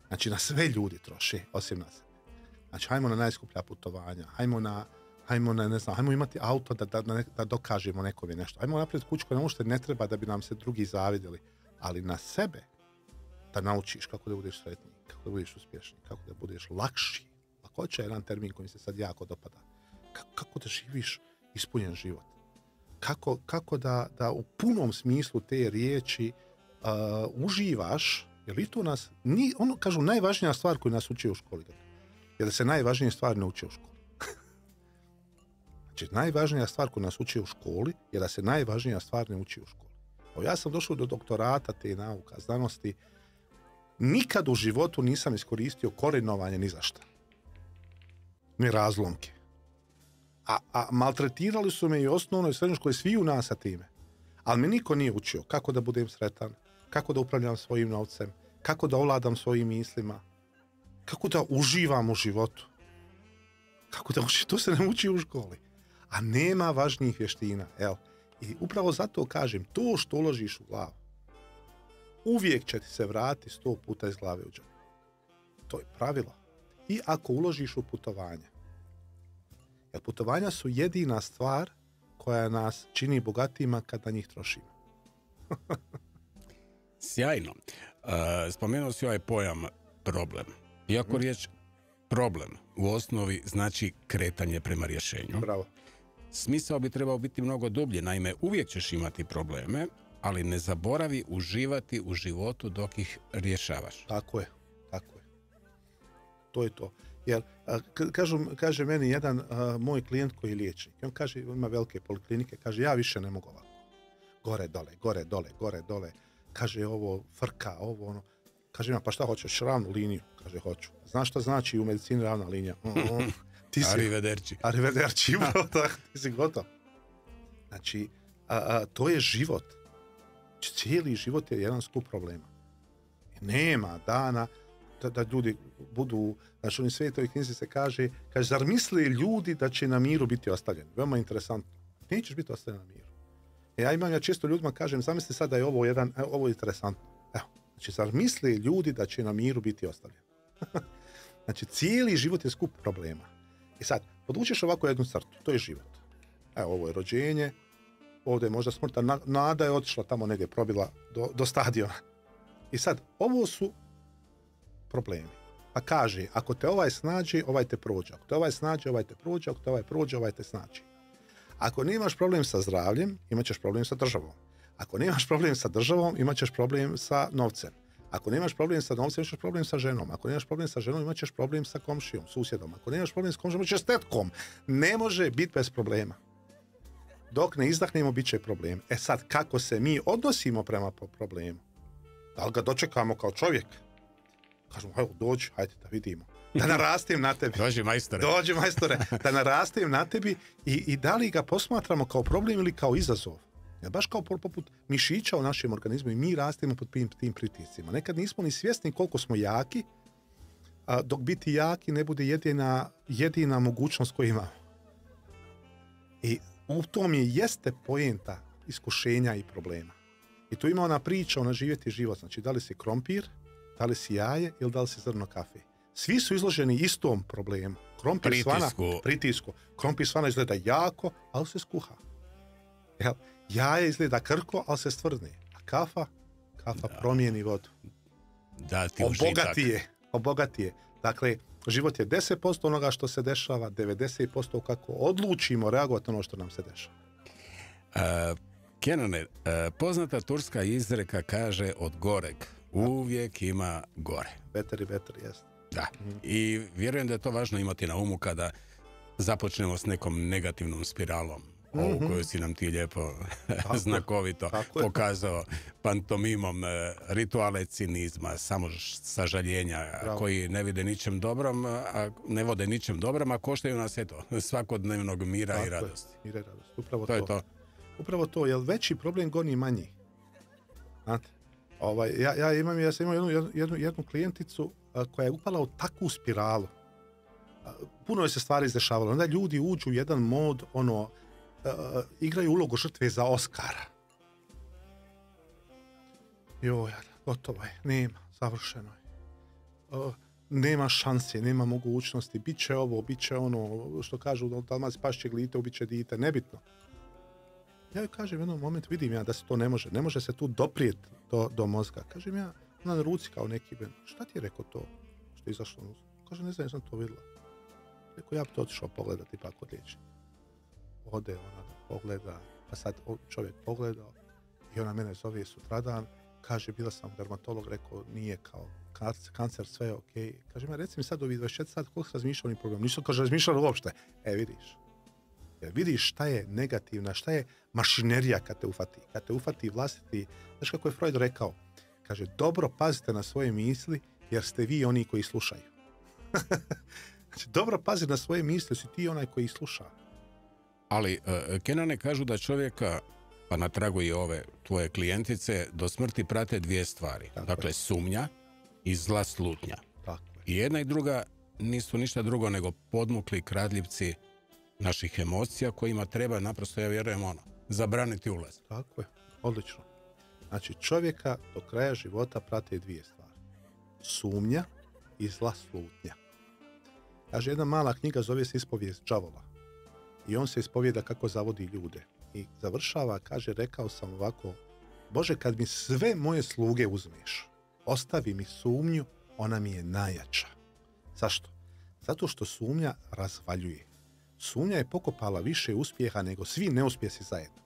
Znači, na sve ljudi troše, osim na sebe. Znači, hajmo na najskuplja putovanja, hajmo ne znam, hajmo imati auto da dokažemo nekome nešto. Hajmo naprijed kuću koja uopšte ne treba da bi nam se drugi zavidjeli. Ali na sebe da naučiš kako da budeš sretniji, kako da budeš uspješniji, kako da budeš lakši. Lakoća je jedan termin koji mi se sad jako dopada. Kako da živiš ispunjen život. Kako da u punom smislu te riječi uživaš, jer i to nas, kažu, najvažnija stvar koju nas uči u školi, je da se najvažnije stvari ne uče u školi. Znači, najvažnija stvar koju nas uči u školi je da se najvažnija stvar ne uči u školi. Ja sam došao do doktorata te nauka, znanosti, nikad u životu nisam iskoristio korinovanje ni za šta. Ni razlomke. A maltretirali su me i osnovno i srednjo škole, svi u nas sa time. Ali me niko nije učio kako da budem sretan, kako da upravljam svojim novcem, kako da ovladam svojim mislima, kako da uživam u životu. To se ne uči u školi. A nema važnijih vještina. I upravo zato kažem, to što uložiš u glavu, uvijek će ti se vratiti 100 puta iz glave u džep. To je pravilo. I ako uložiš u putovanje. Jer putovanja su jedina stvar koja nas čini bogatijima kad na njih trošimo. Sjajno. Spomenuo si ovaj pojam problem. Iako riječ problem u osnovi znači kretanje prema rješenju. Bravo. Smisao bi trebao biti mnogo dublje. Naime, uvijek ćeš imati probleme, ali ne zaboravi uživati u životu dok ih rješavaš. Tako je. to je to. Jer, kaže meni jedan moj klijent koji je liječnik, on kaže, ima velike poliklinike, kaže, ja više ne mogu ovako. Gore, dole. Kaže, ovo frka, ovo ono. Kaže, ima, pa šta hoćeš, ravnu liniju? Kaže, hoću. Znaš šta znači u medicini ravna linija? Ti si... Arrivederci, upravo tako, ti si gotov. Znači, to je život. Cijeli život je jedan skup problema. Nema dana da ljudi budu, znači u Svetoj knjizi se kaže, zar misle ljudi da će na miru biti ostavljeni? Veoma interesantno. Nećeš biti ostavljen na miru. Ja često ljudima kažem, zamisli sad da je ovo interesantno. Evo, znači, zar misle ljudi da će na miru biti ostavljeni? Znači, cijeli život je skup problema. I sad, podvučeš ovako jednu crtu, to je život. Evo, ovo je rođenje, ovdje je možda smrta, nada je otišla tamo negdje, probila do stadiona. I sad, ovo su problemi. Pa kaže, ako te ovaj snađe, ovaj te prođe. Ako te ovaj snađe, ovaj te prođe. Ako te ovaj prođe, ovaj te snađe. Ako nemaš problem sa zdravljem, imat ćeš problem sa državom. Ako nemaš problem sa državom, imat ćeš problem sa novcem. Ako nemaš problem sa novcem, imat ćeš problem sa ženom. Ako nemaš problem sa ženom, imat ćeš problem sa komšijom, susjedom. Ako nemaš problem sa komšijom, imat ćeš s tetkom. Ne može biti bez problema. Dok ne izdahnemo, bit će problem. E sad, kako se mi odnosimo prema problemu? Da li ga dočekamo kao čovjek? Kažemo, evo, dođi, hajde da vidimo. Da narastim na tebi. Dođi majstore. Da narastim na tebi i da li ga posmatramo kao problem ili kao izazov. Jer baš kao poput mišića u našem organizmu i mi rastemo pod tim pritiscima. Nekad nismo ni svjesni koliko smo jaki, dok biti jaki ne bude jedina mogućnost koju imamo. I u tom jeste poenta iskušenja i problema. I tu ima ona priča, ona živjeti život. Znači, da li si krompir, da li si jaje ili da li si zrno kafe. Svi su izloženi istom problemu. Pritisku. Krompir svana izgleda jako, ali se skuha. Jaje izgleda krko, ali se stvrdne. A kafa promijeni vodu. Da, ti Obogati je. Dakle, život je 10% onoga što se dešava, 90% kako odlučimo reagovati ono što nam se dešava. Kenane, poznata turska izreka kaže od goreg uvijek ima gore. Better, jest. Da. I vjerujem da je to važno imati na umu kada započnemo s nekom negativnom spiralom. Ovu koju si nam ti lijepo znakovito pokazao pantomimom, rituale cinizma, samo sažaljenja, koji ne vide ničem dobrom, a ne vode ničem dobrom, a koštaju nas svakodnevnog mira i radosti. Upravo to je to. Upravo to, jer veći problem goni manji. Znate, ja sam imao jednu klijenticu koja je upala u takvu spiralu. Puno je se stvari izdešavalo. Onda ljudi uđu u jedan mod, igraju ulogu žrtve za Oscara. Gotovo je, nema, završeno je. Nema šanse, nema mogućnosti, bit će ovo, bit će ono, što kažu u Dalmaciji, pašće glite, ubit će dite, nebitno. Ja joj kažem u jednom momentu, vidim ja da se to ne može se tu doprijeti do mozga. Kažem ja, na ruci kao neki ben, šta ti je rekao to što je izašlo? Kaže, ne znam, sam to vidjela. Rekao, ja bi to otišao pogledati pa kod liječnika. Ode ona pogleda, pa sad čovjek pogledao i ona mene zove sutradan, kaže, bila sam dermatolog, rekao, nije kao kancer, sve je okej. Kaže, reci mi sad ovi 24 sati, koliko se razmišljao ovim problemom? Nisam, kaže, razmišljao uopšte. Vidiš. Jer vidiš šta je negativna, šta je mašinerija kad te ufati vlastiti. Znaš kako je Freud rekao? Kaže, dobro pazite na svoje misli, jer ste vi oni koji slušaju. Znači, dobro pazi na svoje misli, si ti onaj koji sluša. Ali Kenane kažu da čovjeka, pa na tragu i ove tvoje klijentice, do smrti prate dvije stvari. Dakle, sumnja i zla slutnja. I jedna i druga nisu ništa drugo nego podmukli kradljivci naših emocija kojima treba naprosto, ja vjerujem, zabraniti ulaz. Tako je, odlično. Znači, čovjeka do kraja života prate dvije stvari. Sumnja i zla slutnja. Kaže, jedna mala knjiga zove se Ispovijest đavola. I on se ispovijeda kako zavodi ljude. I završava, kaže, rekao sam ovako, Bože, kad mi sve moje sluge uzmeš, ostavi mi sumnju, ona mi je najjača. Zašto? Zato što sumnja razvaljuje. Sumnja je pokopala više uspjeha nego svi neuspjesi zajedno.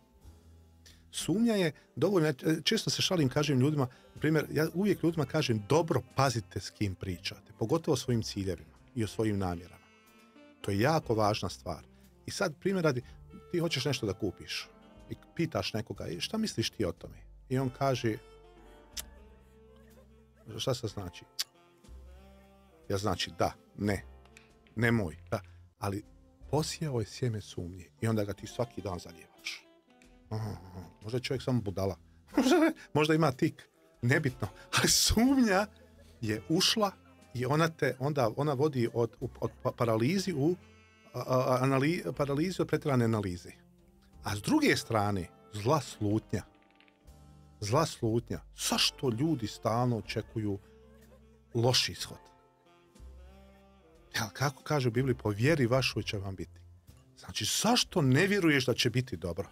Sumnja je dovoljno, često se šalim, kažem ljudima, na primjer, ja uvijek ljudima kažem, dobro pazite s kim pričate, pogotovo svojim ciljevima. i o svojim namjerama. To je jako važna stvar. I sad, primjer radi, ti hoćeš nešto da kupiš i pitaš nekoga, šta misliš ti o tome? I on kaže, šta se znači? Ja znači da, ne, nemoj, da, ali posijao je sjeme sumnje i onda ga ti svaki dan zalijevaš. Možda je čovjek samo budala, možda ima tik, nebitno, ali sumnja je ušla i ona vodi od paralizi u paralizi od pretjerane analize. A s druge strane, zla slutnja. Zašto ljudi stalno očekuju loš ishod? Kako kaže u Bibliji, po vjeri vašoj će vam biti. Znači, zašto ne vjeruješ da će biti dobro?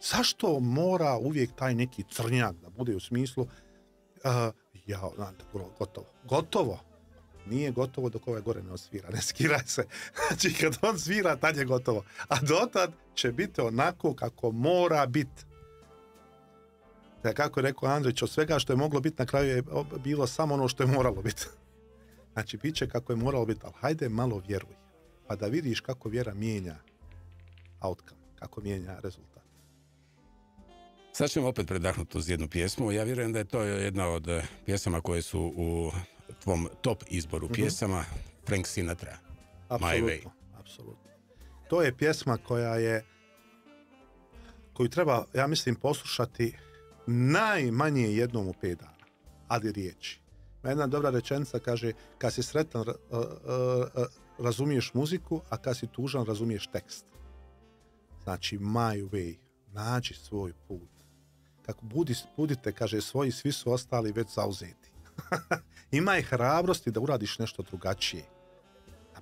Zašto mora uvijek taj neki crnjak da bude u smislu gotovo? Nije gotovo dok ovaj gore ne osvira, ne skiraj se. Znači, kad on svira, tad je gotovo. A dotad će biti onako kako mora biti. Kako je rekao Andrić, od svega što je moglo biti, na kraju je bilo samo ono što je moralo biti. Znači, bit će kako je moralo biti, ali hajde malo vjeruj. Pa da vidiš kako vjera mijenja outcome, kako mijenja rezultat. Sad ćemo opet predahnuti uz jednu pjesmu. Ja vjerujem da je to jedna od pjesama koje su u tvom top izboru pjesama, Frank Sinatra, My Way. Apsolutno. To je pjesma koju treba, ja mislim, poslušati najmanje jednom u 5 dana. Ali riječi. Jedna dobra rečenica kaže, kad si sretan razumiješ muziku, a kad si tužan razumiješ tekst. Znači, My Way. Nađi svoj put. Kako budite, kaže, svoji, svi su ostali već zauzeti. Imaj hrabrosti da uradiš nešto drugačije.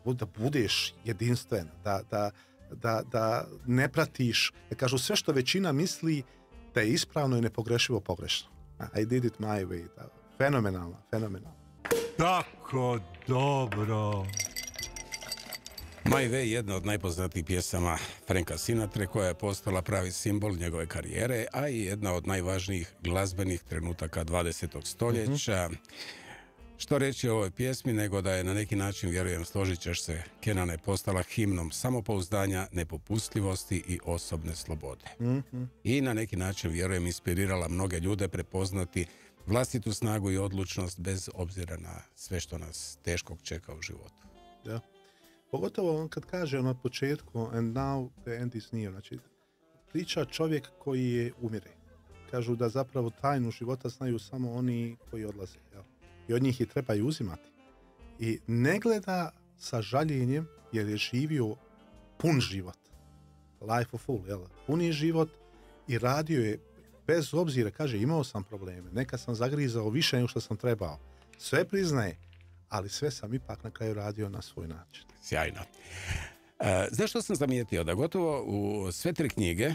Da budeš jedinstven. Da ne pratiš. Da kažu, sve što većina misli da je ispravno i nepogrešivo pogrešno. I did it my way. Fenomenalno. Tako dobro. My Way, jedna od najpoznatijih pjesama Franka Sinatre, koja je postala pravi simbol njegove karijere, a i jedna od najvažnijih glazbenih trenutaka 20. stoljeća. Što reći o ovoj pjesmi, nego da je na neki način, vjerujem, složit ćeš se, Kenane, postala himnom samopouzdanja, nepopustljivosti i osobne slobode. I na neki način, vjerujem, inspirirala mnoge ljude prepoznati vlastitu snagu i odlučnost bez obzira na sve što nas teškog čeka u životu. Da. Pogotovo on kad kaže na početku and now the end is near, znači priča čovjek koji je umire. Kažu da zapravo tajnu života znaju samo oni koji odlaze. Jel? I od njih je trebaju uzimati. I ne gleda sa žaljenjem jer je živio pun život. Life of full, jel? Puni život i radio je bez obzira, kaže, imao sam probleme. Nekad sam zagrizao više nego što sam trebao. Sve priznaje, ali sve sam ipak na kraju radio na svoj način. Sjajno. Znaš što sam zamijetio? Da gotovo u sve 3 knjige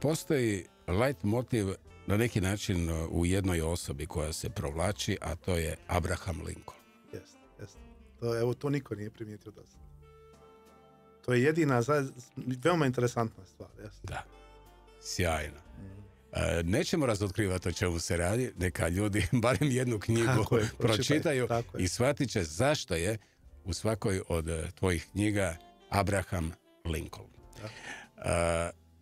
postoji light motiv na neki način u jednoj osobi koja se provlači, a to je Abraham Lincoln. Jeste. To niko nije primijetio do sada. To je jedina, veoma interesantna stvar. Jeste. Da, sjajno. Nećemo razotkrivati o čemu se radi, neka ljudi barem jednu knjigu pročitaju i shvatit će zašto je u svakoj od tvojih knjiga Abraham Lincoln.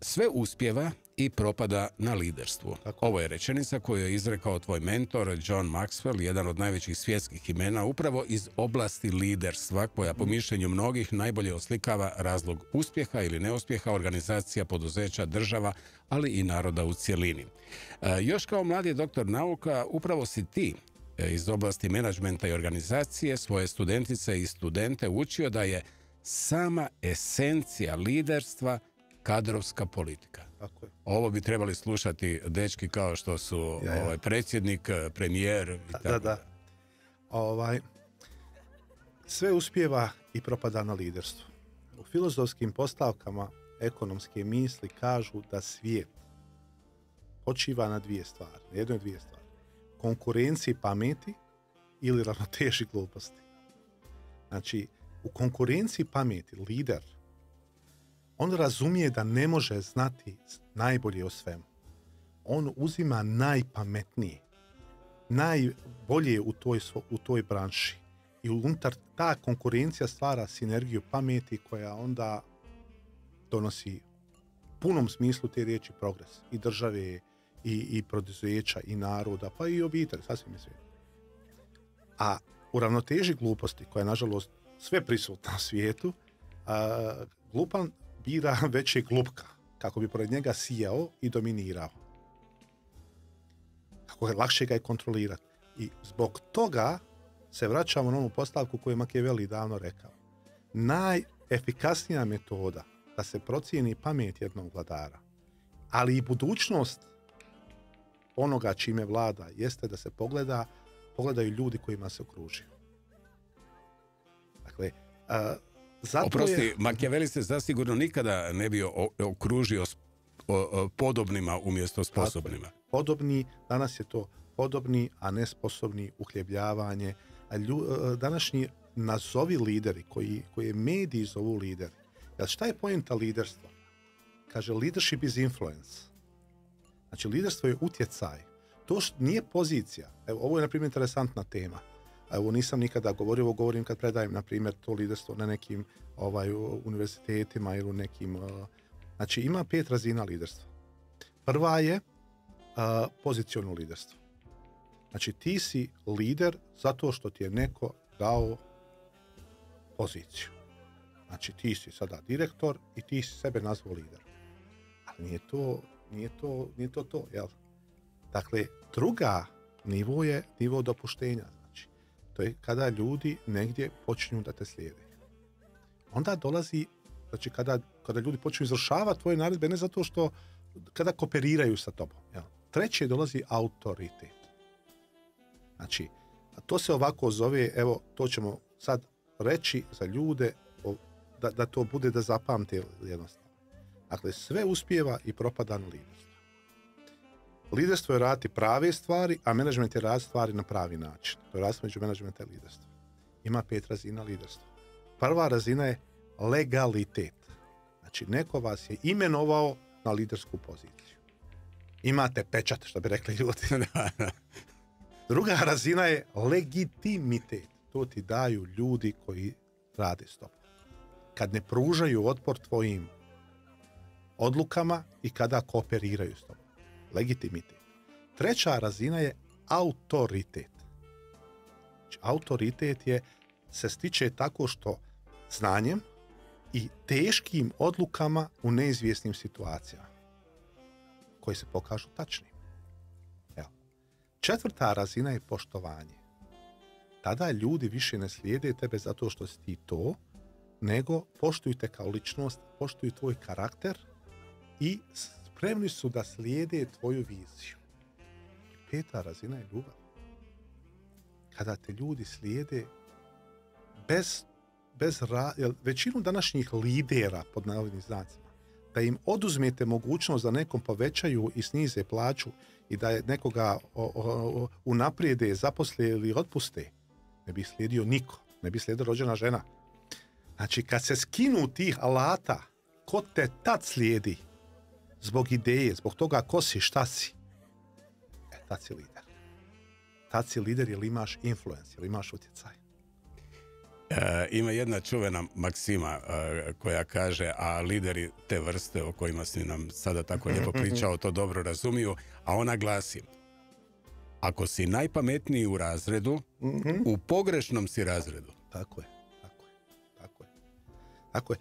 Sve uspjeva i propada na liderstvu. Ovo je rečenica koju je izrekao tvoj mentor John Maxwell, jedan od najvećih svjetskih imena upravo iz oblasti liderstva, koja po mišljenju mnogih najbolje oslikava razlog uspjeha ili neuspjeha organizacija, poduzeća, država, ali i naroda u cjelini. Još kao mladi doktor nauka, upravo si ti iz oblasti menadžmenta i organizacije svoje studentice i studente učio da je sama esencija liderstva kadrovska politika. Tako je. Ovo bi trebali slušati dečki kao što su predsjednik, premijer i tako. Da. Sve uspijeva i propada na liderstvu. U filozofskim postavkama ekonomske misli kažu da svijet počiva na 2 stvari. Na jednoj 2 stvari. Konkurenciji pameti ili ravnoteži gluposti. Znači, u konkurenciji pameti lider on razumije da ne može znati najbolje o svemu. On uzima najpametnije, najbolje u toj branši i unutar ta konkurencija stvara sinergiju pameti koja onda donosi u punom smislu te riječi progres i države i poduzeća i naroda pa i obitelj, sasvim je sve. A u ravnoteži gluposti koja je nažalost sve prisutna u svijetu, glupan bira većeg glupka kako bi pored njega sijao i dominirao. Kako je lakše ga je kontrolirati. I zbog toga se vraćamo na onu postavku koju je Machiavelli davno rekao. Najefikasnija metoda da se procijeni pamet jednog vladara, ali i budućnost onoga čime vlada, jeste da se pogledaju ljudi kojima se okružuju. Dakle, oprosti, Machiavelli se zasigurno nikada ne bi okružio podobnima umjesto sposobnima. Podobni, danas je to podobni, a ne sposobni, uhljebljavanje. Današnji nazovi lideri, koje mediji zovu lideri. Jer šta je poenta liderstva? Kaže, leadership is influence. Znači, liderstvo je utjecaj. To nije pozicija. Evo, ovo je, na primjer, interesantna tema. Evo, nisam nikada govorio, ovo govorim kad predajem, na primjer, to liderstvo na nekim univerzitetima ili u nekim... Znači, ima 5 razina liderstva. Prva je poziciono liderstvo. Znači, ti si lider zato što ti je neko dao poziciju. Znači, ti si sada direktor i ti si sebe nazvao lider. Ali nije to, jel? Dakle, druga nivo je nivo dopuštenja. Znači, to je kada ljudi negdje počinju da te slijede. Onda dolazi, znači, kada ljudi počinju izvršavati tvoje naredbe, ne zato što kada kooperiraju sa tobom. Jel? Treće dolazi autoritet. Znači, to se ovako zove, evo, to ćemo sad reći za ljude, da to bude da zapamte jednostavno. Dakle, sve uspijeva i propada na liderstvo. Liderstvo je raditi prave stvari, a menadžment je raditi stvari na pravi način. To je razlika među menadžmenta i liderstva. Ima 5 razina liderstva. Prva razina je legalitet. Znači, neko vas je imenovao na lidersku poziciju. Imate pečat, što bi rekli ljudi. Druga razina je legitimitet. To ti daju ljudi koji rade s tobom. Kad ne pružaju otpor tvojim odlukama i kada kooperiraju s tobom. Legitimitet. Treća razina je autoritet. Znači, autoritet se stiče tako što znanjem i teškim odlukama u neizvjesnim situacijama koje se pokažu tačnim. Evo. Četvrta razina je poštovanje. Tada ljudi više ne slijede tebe zato što si ti to, nego poštuju te kao ličnost, poštuju tvoj karakter i spremni su da slijede tvoju viziju. 5. razina je ljubav. Kada te ljudi slijede većinu današnjih lidera, pod navodnim znacima, da im oduzmete mogućnost da nekom povećaju i snize plaću i da je nekoga unaprijede, zaposle ili otpuste, ne bi slijedio niko, ne bi slijedila rođena žena. Znači, kad se skinu tih alata, ko te tad slijedi zbog ideje, zbog toga ko si, šta si, tad si lider. Tad si lider jer imaš influence, jer imaš utjecaj. Ima jedna čuvena maksima koja kaže, a lideri te vrste o kojima si nam sada tako lijepo pričao, to dobro razumiju, a ona glasi: ako si najpametniji u razredu, u pogrešnom si razredu. Tako je.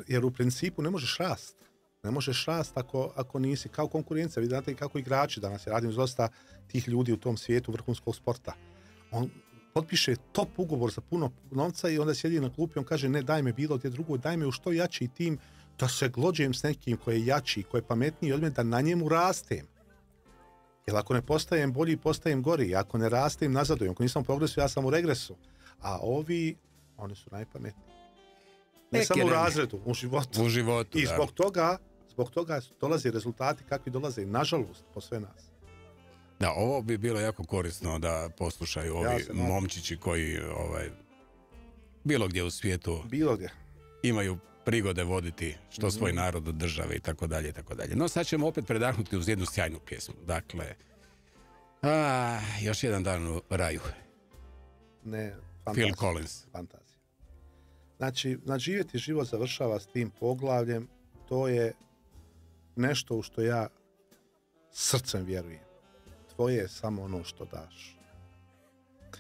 Jer u principu ne možeš rast. Ne možeš rast ako nisi kao konkurencija. Vi znate kako igrači danas. Ja radim s dosta tih ljudi u tom svijetu vrhunskog sporta. On potpiše top ugovor za puno novca i onda sjedi na klupi i on kaže: ne, daj me bilo gdje drugo, daj me u što jači tim, da se glođem s nekim koji je jači, koji je pametniji od mene, da na njemu rastem. Jer ako ne postajem bolji, postajem gori. Ako ne rastem, nazadujem. Ako nisam u progresu, ja sam u regresu. A oni su najpametniji. Ne samo u razredu, u životu. U životu, i zbog toga dolaze rezultati kakvi dolaze, nažalost, po sve nas. Da, ovo bi bilo jako korisno da poslušaju ovi momčići koji bilo gdje u svijetu imaju prigode voditi što svoj narod od države i tako dalje i tako dalje. No, sad ćemo opet predahnuti uz jednu sjajnu pjesmu. Dakle, još jedan dan u raju. Ne, Phil Collins. Fantazija. Znači, živjeti život završava s tim poglavljem, to je nešto u što ja srcem vjerujem. Tvoje je samo ono što daš.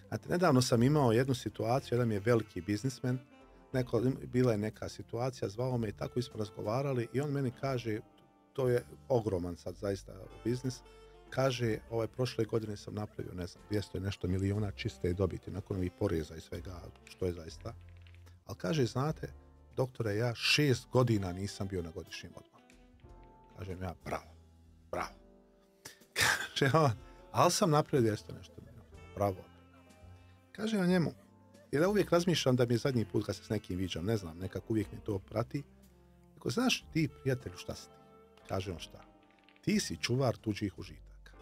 Znate, nedavno sam imao jednu situaciju, jedan je veliki biznismen, bila je neka situacija, zvao me i tako smo razgovarali i on meni kaže, to je ogroman sad zaista biznis, kaže, prošle godine sam napravio, ne znam, 200 nešto miliona čiste dobiti nakon ovih poreza i svega, što je zaista. Ali kaže, znate, doktore, ja 6 godina nisam bio na godišnjem odmoru. Kažem ja, bravo. Kaže on, ali sam napravio 200 nešto miliona. Bravo. Kaže on njemu, jer ja uvijek razmišljam da mi je zadnji put kad se s nekim viđam, ne znam, nekako uvijek mi to prati. Ako znaš ti, prijatelju, šta si ti? Kaže on šta? Ti si čuvar tuđih užitaka.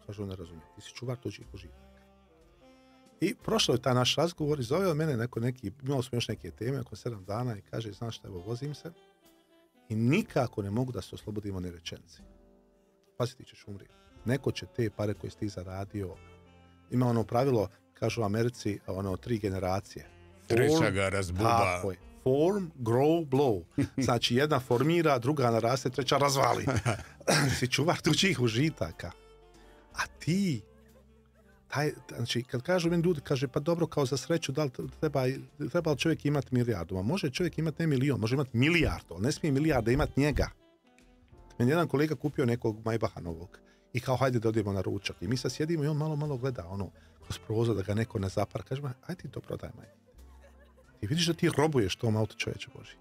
Kaže on, ne razumije. Ti si čuvar tuđih užitaka. I prošlo je taj naš razgovor i zove mene imali smo još neke teme, oko 7 dana i kaže, znaš šta, evo, vozim se i nikako ne mogu da se oslobodimo one rečenice. Pazi, ti ćeš umrijeti. Neko će te pare koje si ti zaradio, ima ono pravilo, kažu u Americi, 3 generacije. Treća ga razbuba. Tako je. Form, grow, blow. Znači, jedna formira, druga naraste, treća razvali. Si čuvar tuđih užitaka. A ti, znači, kad kažu meni ljudi, kaže, pa dobro, kao za sreću, da li treba čovjek imati milijardu? Ma može čovjek imati ne milion, može imati milijardu, ali ne smije milijarda imati njega. Meni jedan kolega kupio nekog Maybacha novog i kao, hajde da odemo na ručak. I mi sad sjedimo i on malo gleda, kroz prozor da ga neko ne zapara. Kaže, hajde ti to prodaj, majke. I vidiš da ti robuješ tom auto, čovječe Boži.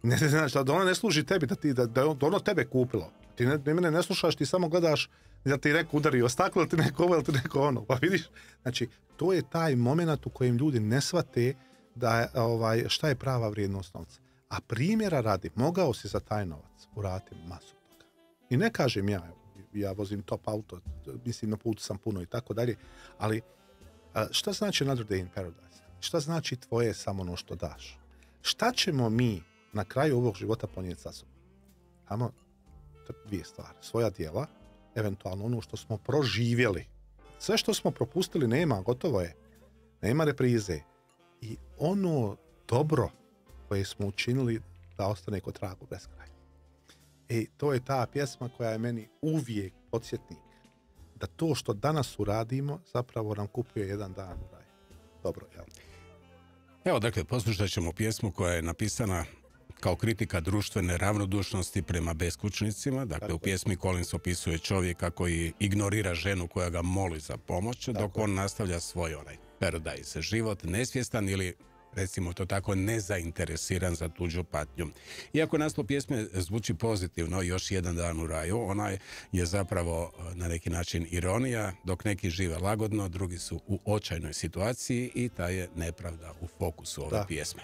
Ne znaš, da ono ne služi tebi, da ono tebe kupilo. Ti mene ne slušaš, ti samo gledaš da ti neko udario staklo, ili ti neko ovo, ili ti neko ono. Pa vidiš, znači, to je taj moment u kojem ljudi ne shvate da, šta je prava vrijednost novca. A primjera radi, mogao si za taj novac uraditi masu toga. I ne kažem ja vozim top auto, mislim na putu sam puno i tako dalje, ali šta znači another day in paradise? Šta znači tvoje samo ono što daš? Šta ćemo mi na kraju ovog života ponijeti sa sobom? Ajmo 2 stvari. Svoja djela, eventualno ono što smo proživjeli. Sve što smo propustili nema, gotovo je. Nema reprize. I ono dobro koje smo učinili da ostane kod tragu bez kraja. I to je ta pjesma koja je meni uvijek podsjetnik da to što danas uradimo zapravo nam kupuje jedan dan u raju. Dobro, jel? Evo, dakle, poslušat ćemo pjesmu koja je napisana kao kritika društvene ravnodušnosti prema beskućnicima. Dakle, u pjesmi Collins opisuje čovjeka koji ignorira ženu koja ga moli za pomoć, dok on nastavlja svoj paradise život, nesvjestan ili, recimo to tako, nezainteresiran za tuđu patnju. Iako naslov pjesme zvuči pozitivno, još jedan dan u raju, ona je zapravo na neki način ironija, dok neki žive lagodno, drugi su u očajnoj situaciji i ta je nepravda u fokusu ove pjesme.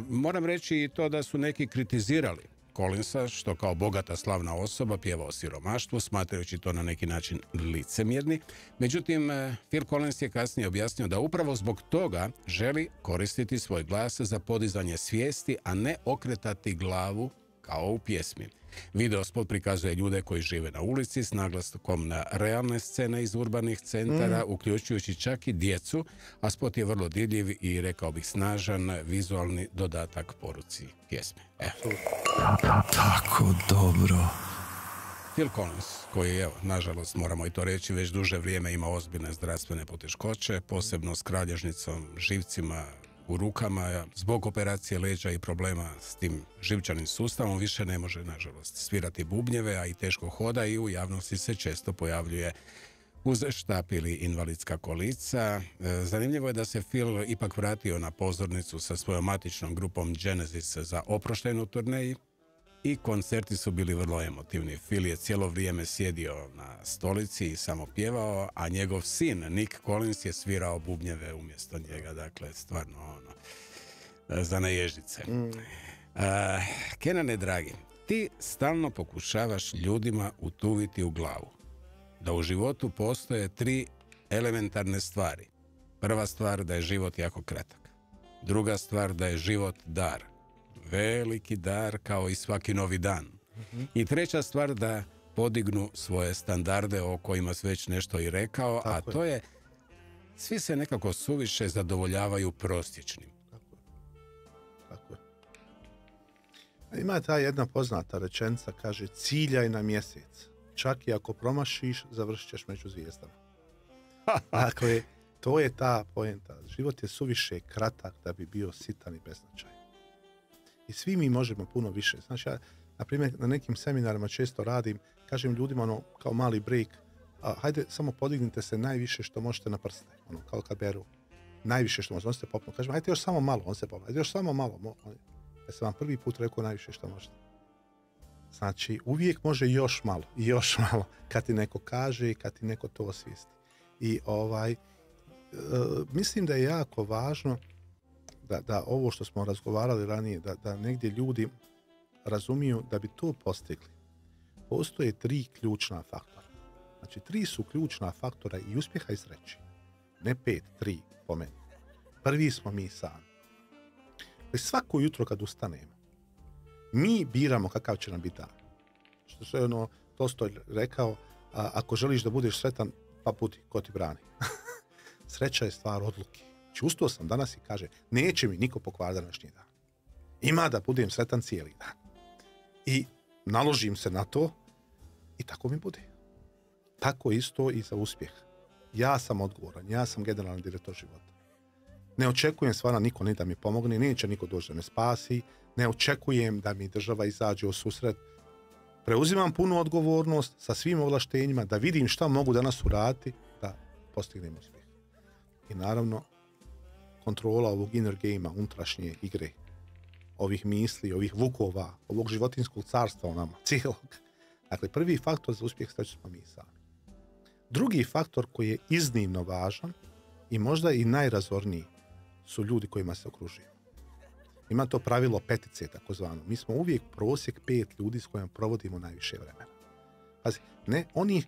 Moram reći i to da su neki kritizirali Collinsa, što kao bogata slavna osoba pjeva o siromaštvu, smatrajući to na neki način licemjerni. Međutim, Phil Collins je kasnije objasnio da upravo zbog toga želi koristiti svoj glas za podizanje svijesti, a ne okretati glavu kao u pjesmi. Video spot prikazuje ljude koji žive na ulici s naglaskom na realne scene iz urbanih centara, uključujući čak i djecu, a spot je vrlo dirljiv i, rekao bih, snažan vizualni dodatak poruci pjesme. Tako dobro. Phil Collins, koji, evo, nažalost, moramo i to reći, već duže vrijeme ima ozbiljne zdravstvene poteškoće, posebno s kralježnicom, živcima u rukama, zbog operacije leđa i problema s tim živčanim sustavom više ne može, nažalost, svirati bubnjeve, a i teško hoda i u javnosti se često pojavljuje uz štap ili invalidska kolica. Zanimljivo je da se Phil ipak vratio na pozornicu sa svojom matičnom grupom Genesis za oproštajnu turneji i koncerti su bili vrlo emotivni. Phil je cijelo vrijeme sjedio na stolici i samo pjevao, a njegov sin Nick Collins je svirao bubnjeve umjesto njega. Dakle, stvarno za naježdice. Kenane, dragi, ti stalno pokušavaš ljudima utuviti u glavu da u životu postoje 3 elementarne stvari. Prva stvar, da je život jako kratak. Druga stvar, da je život dar. Veliki dar kao i svaki novi dan. I treća stvar, da podignu svoje standarde o kojima si već nešto i rekao, a to je Svi se nekako suviše zadovoljavaju prosječnim. Tako je. Ima ta jedna poznata rečenica, kaže ciljaj na mjesec. Čak i ako promašiš, završit ćeš među zvijezdama. Dakle, to je ta poenta. Život je suviše kratak da bi bio sitan i beznačajan. I svi mi možemo puno više. Znači, ja, na primjer, na nekim seminarima često radim, kažem ljudima ono, kao mali break, hajde, samo podignite se najviše što možete na prste. Ono, kao kad beru. Najviše što možete, on se popnu. Kažem, hajde još samo malo, on se popnu. Hajde još samo malo. Ja sam vam prvi put rekao najviše što možete. Znači, uvijek može još malo, kad ti neko kaže i kad ti neko to osvijesti. I mislim da je jako važno da ovo što smo razgovarali ranije, da negdje ljudi razumiju da bi to postigli. Postoje 3 ključna faktora. Znači, 3 su ključna faktora i uspjeha i sreće. Ne 5, 3 po meni. Prvi smo mi sami. Svako jutro kad ustanemo, mi biramo kakav će nam biti dan. Što je ono Tolstoj rekao, ako želiš da budeš sretan, pa budi, ko ti brani. Sreća je stvar odluke. Znači, ustao sam danas i kaže, neće mi niko pokvariti današnji dan. Ima da budem sretan cijeli dan. I naložim se na to i tako mi bude. Tako isto i za uspjeh. Ja sam odgovoran, ja sam generalni direktor života. Ne očekujem stvarno niko ni da mi pomogne, neće niko doći da me spasi, ne očekujem da mi država izađe u susret. Preuzimam punu odgovornost sa svim ovlaštenjima, da vidim šta mogu danas uraditi da postignem uspjeh. I naravno, kontrola ovog inner game-a, unutrašnje igre, ovih misli, ovih vukova, ovog životinskog carstva u nama, cijelog. Dakle, prvi faktor za uspjeh sreće smo mi sami. Drugi faktor koji je iznimno važan i možda i najrazorniji su ljudi kojima se okružuju. Ima to pravilo petice, takozvano. Mi smo uvijek prosjek 5 ljudi s kojima provodimo najviše vremena. Pazi, ne oni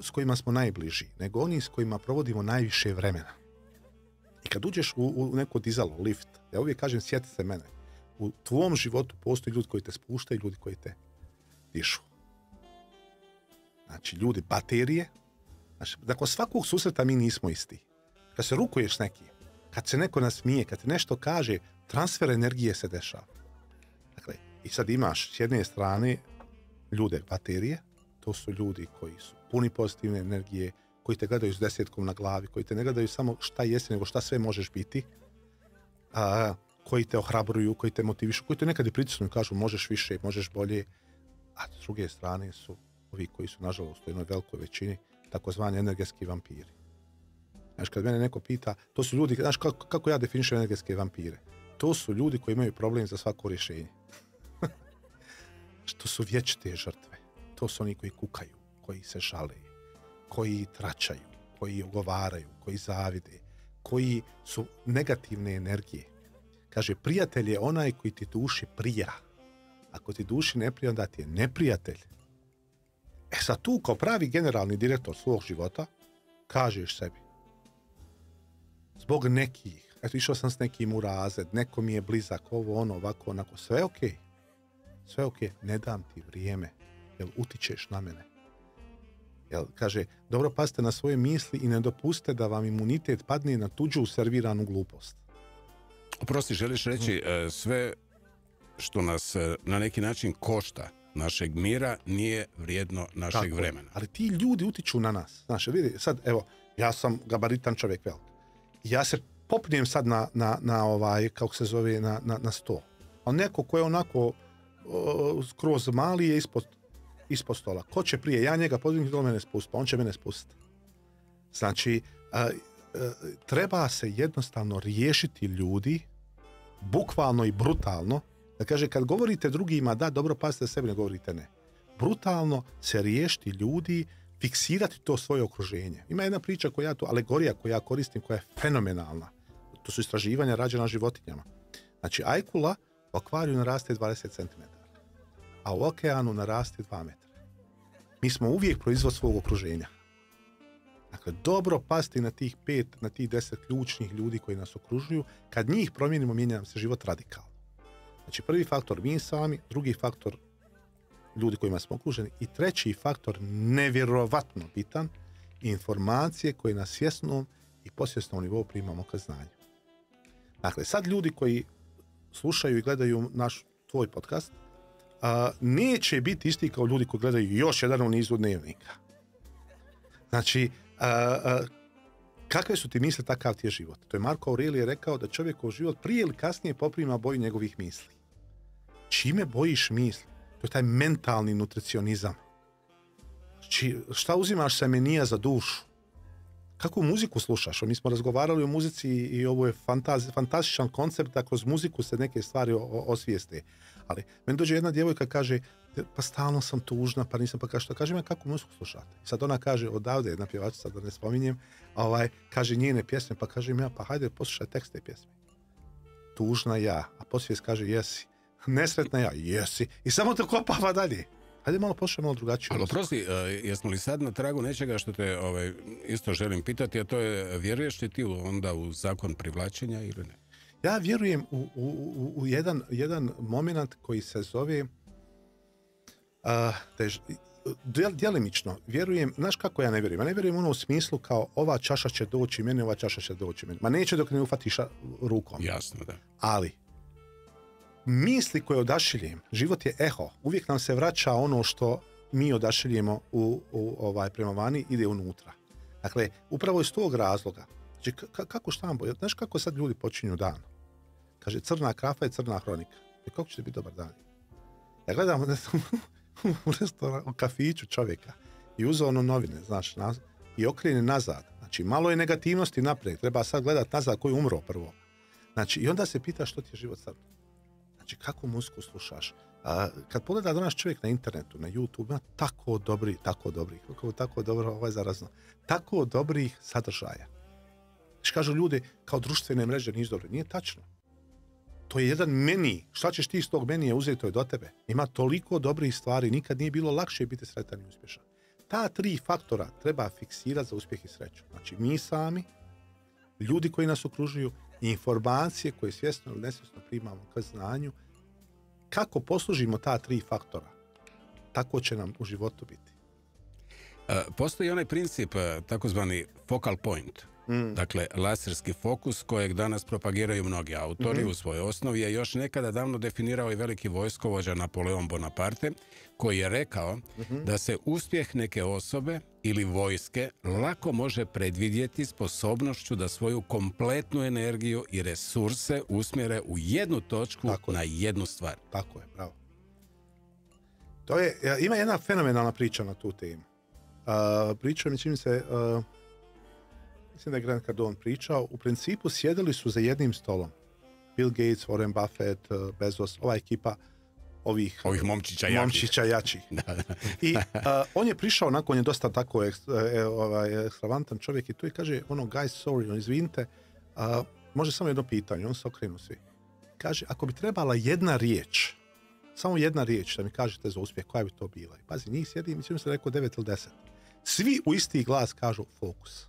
s kojima smo najbliži, nego oni s kojima provodimo najviše vremena. I kad uđeš u neko dizalo, lift, ja uvijek kažem, sjeti se mene. U tvom životu postoji ljudi koji te spuštaju i ljudi koji te dišu. Znači, ljudi, baterije. Znači, dakle, svakog susreta mi nismo isti. Kad se rukuješ s nekim, kad se neko nasmije, kad ti nešto kaže, transfer energije se dešava. Dakle, i sad imaš s jedne strane ljude baterije, to su ljudi koji su puni pozitivne energije, koji te gledaju s 10 na glavi, koji te ne gledaju samo šta jesi, nego šta sve možeš biti, koji te ohrabruju, koji te motivišu, koji te nekad i pritisnu i kažu možeš više, možeš bolje, a s druge strane su ovi koji su, nažalost, u jednoj velikoj većini, takozvani energetski vampiri. Znaš, kad mene neko pita, to su ljudi, znaš kako ja definišem energetske vampire? To su ljudi koji imaju problem za svako rješenje. To su vječite žrtve. To su oni koji kukaju, koji se žale, koji tračaju, koji ogovaraju, koji zavide, koji su negativne energije. Kaže, prijatelj je onaj koji ti duši prija. Ako ti duši ne prija, onda ti je neprijatelj. E sad tu, kao pravi generalni direktor svog života, kažeš sebi, zbog nekih, eto, išao sam s nekim u razred, neko mi je blizak, ovo, ono, ovako, onako, sve okej. Sve okej, ne dam ti vrijeme, jer utičeš na mene. Jel, kaže, dobro pazite na svoje misli i ne dopustite da vam imunitet padne na tuđu serviranu glupost. Oprosti, želiš reći, sve što nas na neki način košta našeg mira nije vrijedno našeg Tako, vremena. Ali ti ljudi utiču na nas. Znaš, vidi, sad, evo, ja sam gabaritan čovjek velik. Ja se popnijem sad na ovaj, kako se zove, na sto. A neko ko je onako skroz mali je ispod stola. Ko će prije? Ja njega podignuti, do mene spustiti, on će mene spustiti. Znači, treba se jednostavno riješiti ljudi, bukvalno i brutalno, da kaže, kad govorite drugima, da, dobro, pazite sebi, ne govorite ne. Brutalno se riješiti ljudi, fiksirati to svoje okruženje. Ima jedna priča alegorija koju ja koristim, koja je fenomenalna. To su istraživanja rađena na životinjama. Znači, ajkula u akvariju naraste 20 cm, a u okeanu naraste 2 metra. Mi smo uvijek proizvod svog okruženja. Dakle, dobro pasti na tih 5, na tih 10 ključnih ljudi koji nas okružuju. Kad njih promijenimo, mijenja nam se život radikalno. Znači, prvi faktor mi sami, drugi faktor ljudi kojima smo okruženi i treći faktor, nevjerovatno bitan, informacije koje na svjesnom i podsvjesnom nivou primamo ka znanju. Dakle, sad ljudi koji slušaju i gledaju tvoj podcast, neće biti isti kao ljudi koji gledaju još jedan u nizu dnevnika. Znači, kakve su ti misle, takav ti je život. To je Marko Aurelije rekao da čovjekov život prije ili kasnije poprima boju njegovih misli. Čime bojiš misli? To je taj mentalni nutricionizam. Znači, šta uzimaš semenija za dušu? Kakvu muziku slušaš? Mi smo razgovarali o muzici i ovo je fantastičan koncept da kroz muziku se neke stvari osvijeste. Ali meni dođe jedna djevojka kaže, pa stalno sam tužna, pa nisam, pa kaže, što kaže me kakvu muziku slušate? I sad ona kaže, odavde jedna pjevačica, da ne spominjem, kaže njene pjesme, pa kažem ja, pa hajde poslušaj tekst te pjesme. Tužna ja, a podsvijest kaže jesi. Nesretna ja, jesi. I samo te kopava dalje. Hajde malo poslušaj malo drugačiju. Ali oprosti, jesmo li sad na tragu nečega što te isto želim pitati, a to je, vjeruješ li ti onda u zakon privlačenja ili ne? Ja vjerujem u jedan moment koji se zove djelimično. Vjerujem, znaš kako ja ne vjerujem? Ja ne vjerujem u smislu kao ova čaša će doći meni, ova čaša će doći meni. Ma neće dok ne ufatiš rukom. Jasno, da. Ali misli koje odašiljem, život je eho. Uvijek nam se vraća ono što mi odašiljemo prema vani, ide unutra. Dakle, upravo iz tog razloga. Znači, kako štambo? Znaš kako sad ljudi počinju dan? Kaže, crna krafa je crna hronika. I kako će biti dobar dan? Ja gledam u restoranu, u kafiću čovjeka i uzeo ono novine, znaš, i okrene nazad. Znači, malo je negativnosti naprijed. Treba sad gledat nazad koji je umro prvo. Znači, i onda se pita što ti je život sad. Znači, kako muziku slušaš? Kad pogleda danas čovjek na internetu, na YouTube, ima tako dobrih, tako dobro, zarazno, tako dobrih sadržaja. Znači, kažu ljudi, kao društvene mreže nisu dobre. Nije tačno. To je jedan meni. Šta ćeš ti iz tog menija uzeti, to je do tebe. Ima toliko dobrih stvari, nikad nije bilo lakše biti sretan i uspješan. Ta 3 faktora treba fiksirati za uspjeh i sreću. Znači, mi sami, ljudi koji nas okružuju, i informacije koje svjesno ili nesvjesno primamo ka znanju, kako poslužimo ta 3 faktora, tako će nam u životu biti. Postoji onaj princip, takozvani focal point, dakle laserski fokus kojeg danas propagiraju mnogi autori u svojoj osnovi, je još nekada davno definirao i veliki vojskovođa Napoleon Bonaparte, koji je rekao da se uspjeh neke osobe ili vojske lako može predvidjeti sposobnošću da svoju kompletnu energiju i resurse usmjere u jednu točku, na jednu stvar. Tako je, bravo. To je, ima jedna fenomenalna priča na tu temu. Priča mi čini se, mislim da je Grant Cardone pričao, u principu sjedili su za jednim stolom. Bill Gates, Warren Buffett, Bezos, ova ekipa ovih momčića jačih. I on je prišao, nakon je dosta tako ekstravantan čovjek i tu i kaže, guys, sorry, izvinite, može samo jedno pitanje, on se okrenu svi. Kaže, ako bi trebala jedna riječ, samo jedna riječ da mi kažete za uspjeh, koja bi to bila? I pazi, njih sjedi, mislim se rekao 9 ili 10. Svi u isti glas kažu fokus.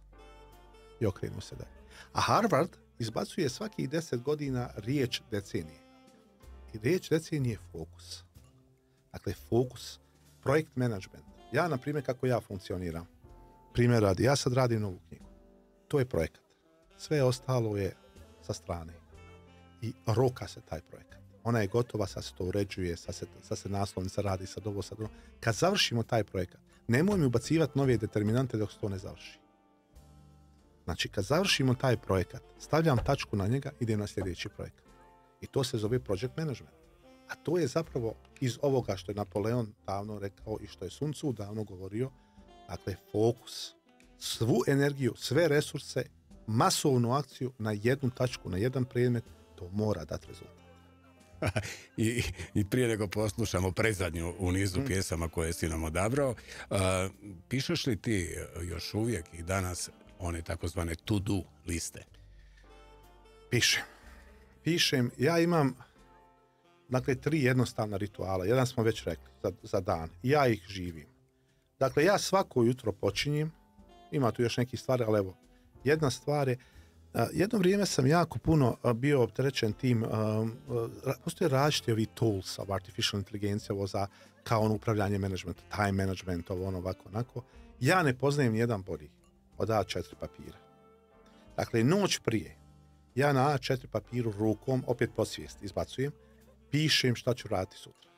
I okrenu se dalje. A Harvard izbacuje svakih 10 godina riječ decenije. I riječ decenije je fokus. Dakle, fokus, projekt management. Ja, na primjer, kako ja funkcioniram. Primjer radi, ja sad radim novu knjigu. To je projekat. Sve ostalo je sa strane. I roka se taj projekat. Ona je gotova, sad se to uređuje, sad se naslovnica radi, sad ovo, sad ono. Kad završimo taj projekat, nemoj mi ubacivati nove determinante dok se to ne završi. Znači, kad završimo taj projekat, stavljam tačku na njega, idem na sljedeći projekat. I to se zove project management. A to je zapravo iz ovoga što je Napoleon davno rekao i što je Sun Tzu davno govorio, dakle, fokus. Svu energiju, sve resurse, masovnu akciju na jednu tačku, na jedan predmet, to mora dati rezultat. I prije nego poslušamo predzadnju u nizu pjesama koje si nam odabrao, pišeš li ti još uvijek i danas one takozvane to-do liste? Pišem. Ja imam, dakle, 3 jednostavna rituala. Jedan smo već rekli za dan. Ja ih živim. Dakle, ja svako jutro počinjem. Ima tu još neki stvari, ali evo, jedna stvar je, jedno vrijeme sam jako puno bio opterećen tim, postoje različiti ovi tools of artificial intelligence, ovo za kao upravljanje management, time management, ovo ovako, onako. Ja ne poznajem nijedan bolji od A4 papira. Dakle, noć prije, ja na A4 papiru rukom, opet podsvijest, izbacujem, pišem šta ću raditi sutra.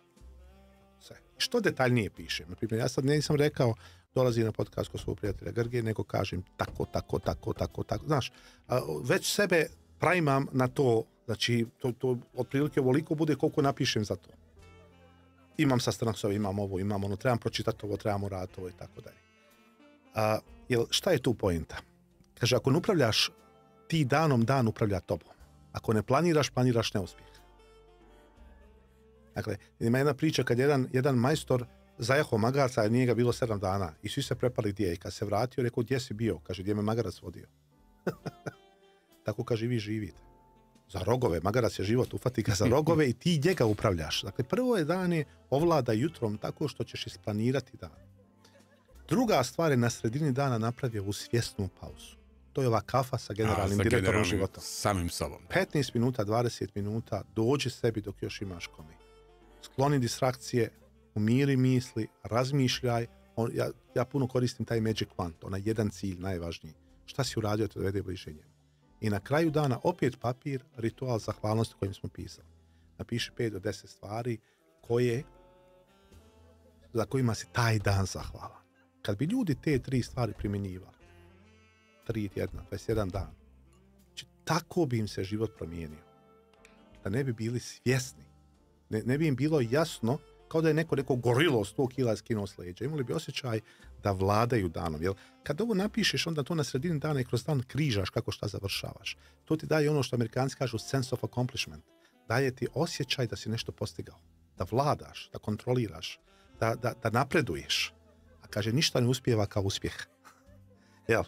Sve. Što detaljnije pišem. Naprimjer, ja sad nisam rekao dolazi na podcast kod svog prijatelja Grge, nego kažem tako. Znaš, već sebe primam na to, znači, to otprilike ovoliko bude koliko napišem za to. Imam sastanak s ovim, imam ovo, imam ono, trebam pročitati ovo, trebamo raditi ovo i tako dalje. Šta je tu poenta? Kaže, ako ne upravljaš ti danom, dan upravlja tobom. Ako ne planiraš, planiraš neuspjeh. Dakle, ima jedna priča kad jedan majstor zajaho magarca, a nije ga bilo 7 dana i svi se prepali gdje. I kad se vratio, rekao, gdje si bio? Kaže, gdje me magarac vodio? Tako kaže, vi živite. Za rogove, magarac je život, ufati ga za rogove i ti njega upravljaš. Dakle, prvo je dan je ovlada jutrom tako što ćeš isplanirati dan. Druga stvar je na sredini dana napravio u svjesnu pauzu. To je ova kafa sa generalnim direktorom života. Samim sobom. 15 minuta, 20 minuta, dođi sebi dok još imaš kome. Skloni distrakcije, umiri misli, razmišljaj. Ja puno koristim taj magic wand, onaj jedan cilj, najvažniji. Šta si uradio, te dovede bliže njemu. I na kraju dana opet papir, ritual zahvalnosti kojim smo pisali. Napiši 5 do 10 stvari za kojima si taj dan zahvalan. Kad bi ljudi te 3 stvari primjenjivali, 3 tjedna, 21 dan, znači, tako bi im se život promijenio. Da ne bi bili svjesni. Ne bi im bilo jasno kao da je neko gorilo 100 kila skinuo s leđa. Imali bi osjećaj da vladaju danom. Jel? Kad ovo napišeš, onda to na sredini dana i kroz dan križaš kako šta završavaš. To ti daje ono što Amerikanci kažu sense of accomplishment. Daje ti osjećaj da si nešto postigao. Da vladaš, da kontroliraš, da napreduješ. A kaže, ništa ne uspijeva kao uspjeh. Jel?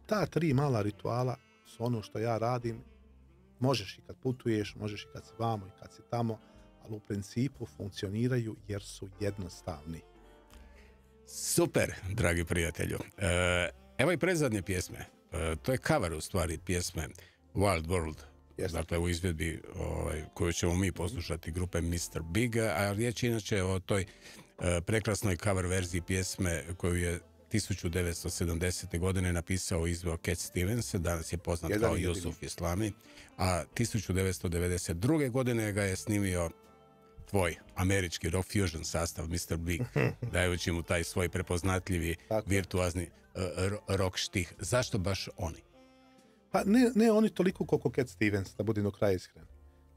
Ta 3 mala rituala su ono što ja radim. Možeš i kad putuješ, možeš i kad si vamo i kad si tamo, ali u principu funkcioniraju jer su jednostavni. Super, dragi prijatelju. Evo i predzadnje pjesme. To je cover u stvari pjesme Wild World. Yes. Dakle, u izvedbi koju ćemo mi poslušati grupe Mr. Big, a riječ inače o toj prekrasnoj cover verziji pjesme koju je 1970. godine napisao i izveo Cat Stevens, danas je poznat kao Jusuf Islami, a 1992. godine ga je snimio tvoj američki rock fusion sastav Mr. Big, dajući mu taj svoj prepoznatljivi virtuazni rock štih. Zašto baš oni? Pa ne oni toliko koliko Cat Stevens, da budem do kraja iskren.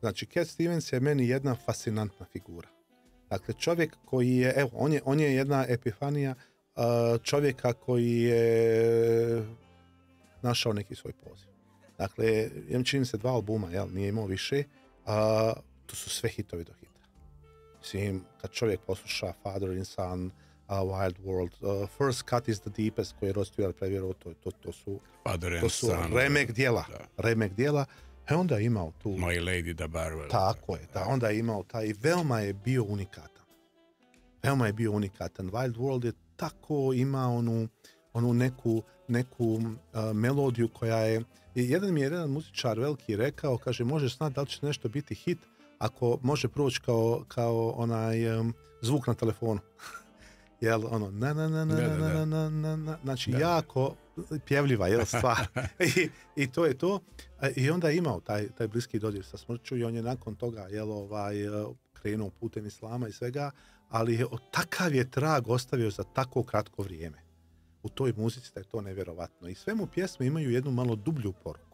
Znači, Cat Stevens je meni jedna fascinantna figura. Dakle, čovjek koji je, evo, on je jedna epifanija čovjeka koji je našao neki svoj poziv. Dakle, čini se 2 albuma, nije imao više, to su sve hitovi do hita. Mislim, kad čovjek posluša Father and Son, Wild World, First Cut is the Deepest, koji je Rod Stewart prevjerao, to su remek dijela. Onda je imao tu... My Lady da Barwell. Tako je, onda je imao taj i veoma je bio unikatan. Wild World je tako ima onu neku melodiju koja je... Jedan mi je jedan muzičar veliki rekao, kaže, možeš znati da li će nešto biti hit ako može proći kao onaj zvuk na telefonu. Jel, ono, na, znači jako pjevljiva stvar. I to je to. I onda je imao taj bliski dodir sa smrću i on je nakon toga krenuo putem islama i svega, ali takav je trag ostavio za tako kratko vrijeme u toj muzici da je to nevjerovatno. I sve mu pjesme imaju jednu malo dublju poruku.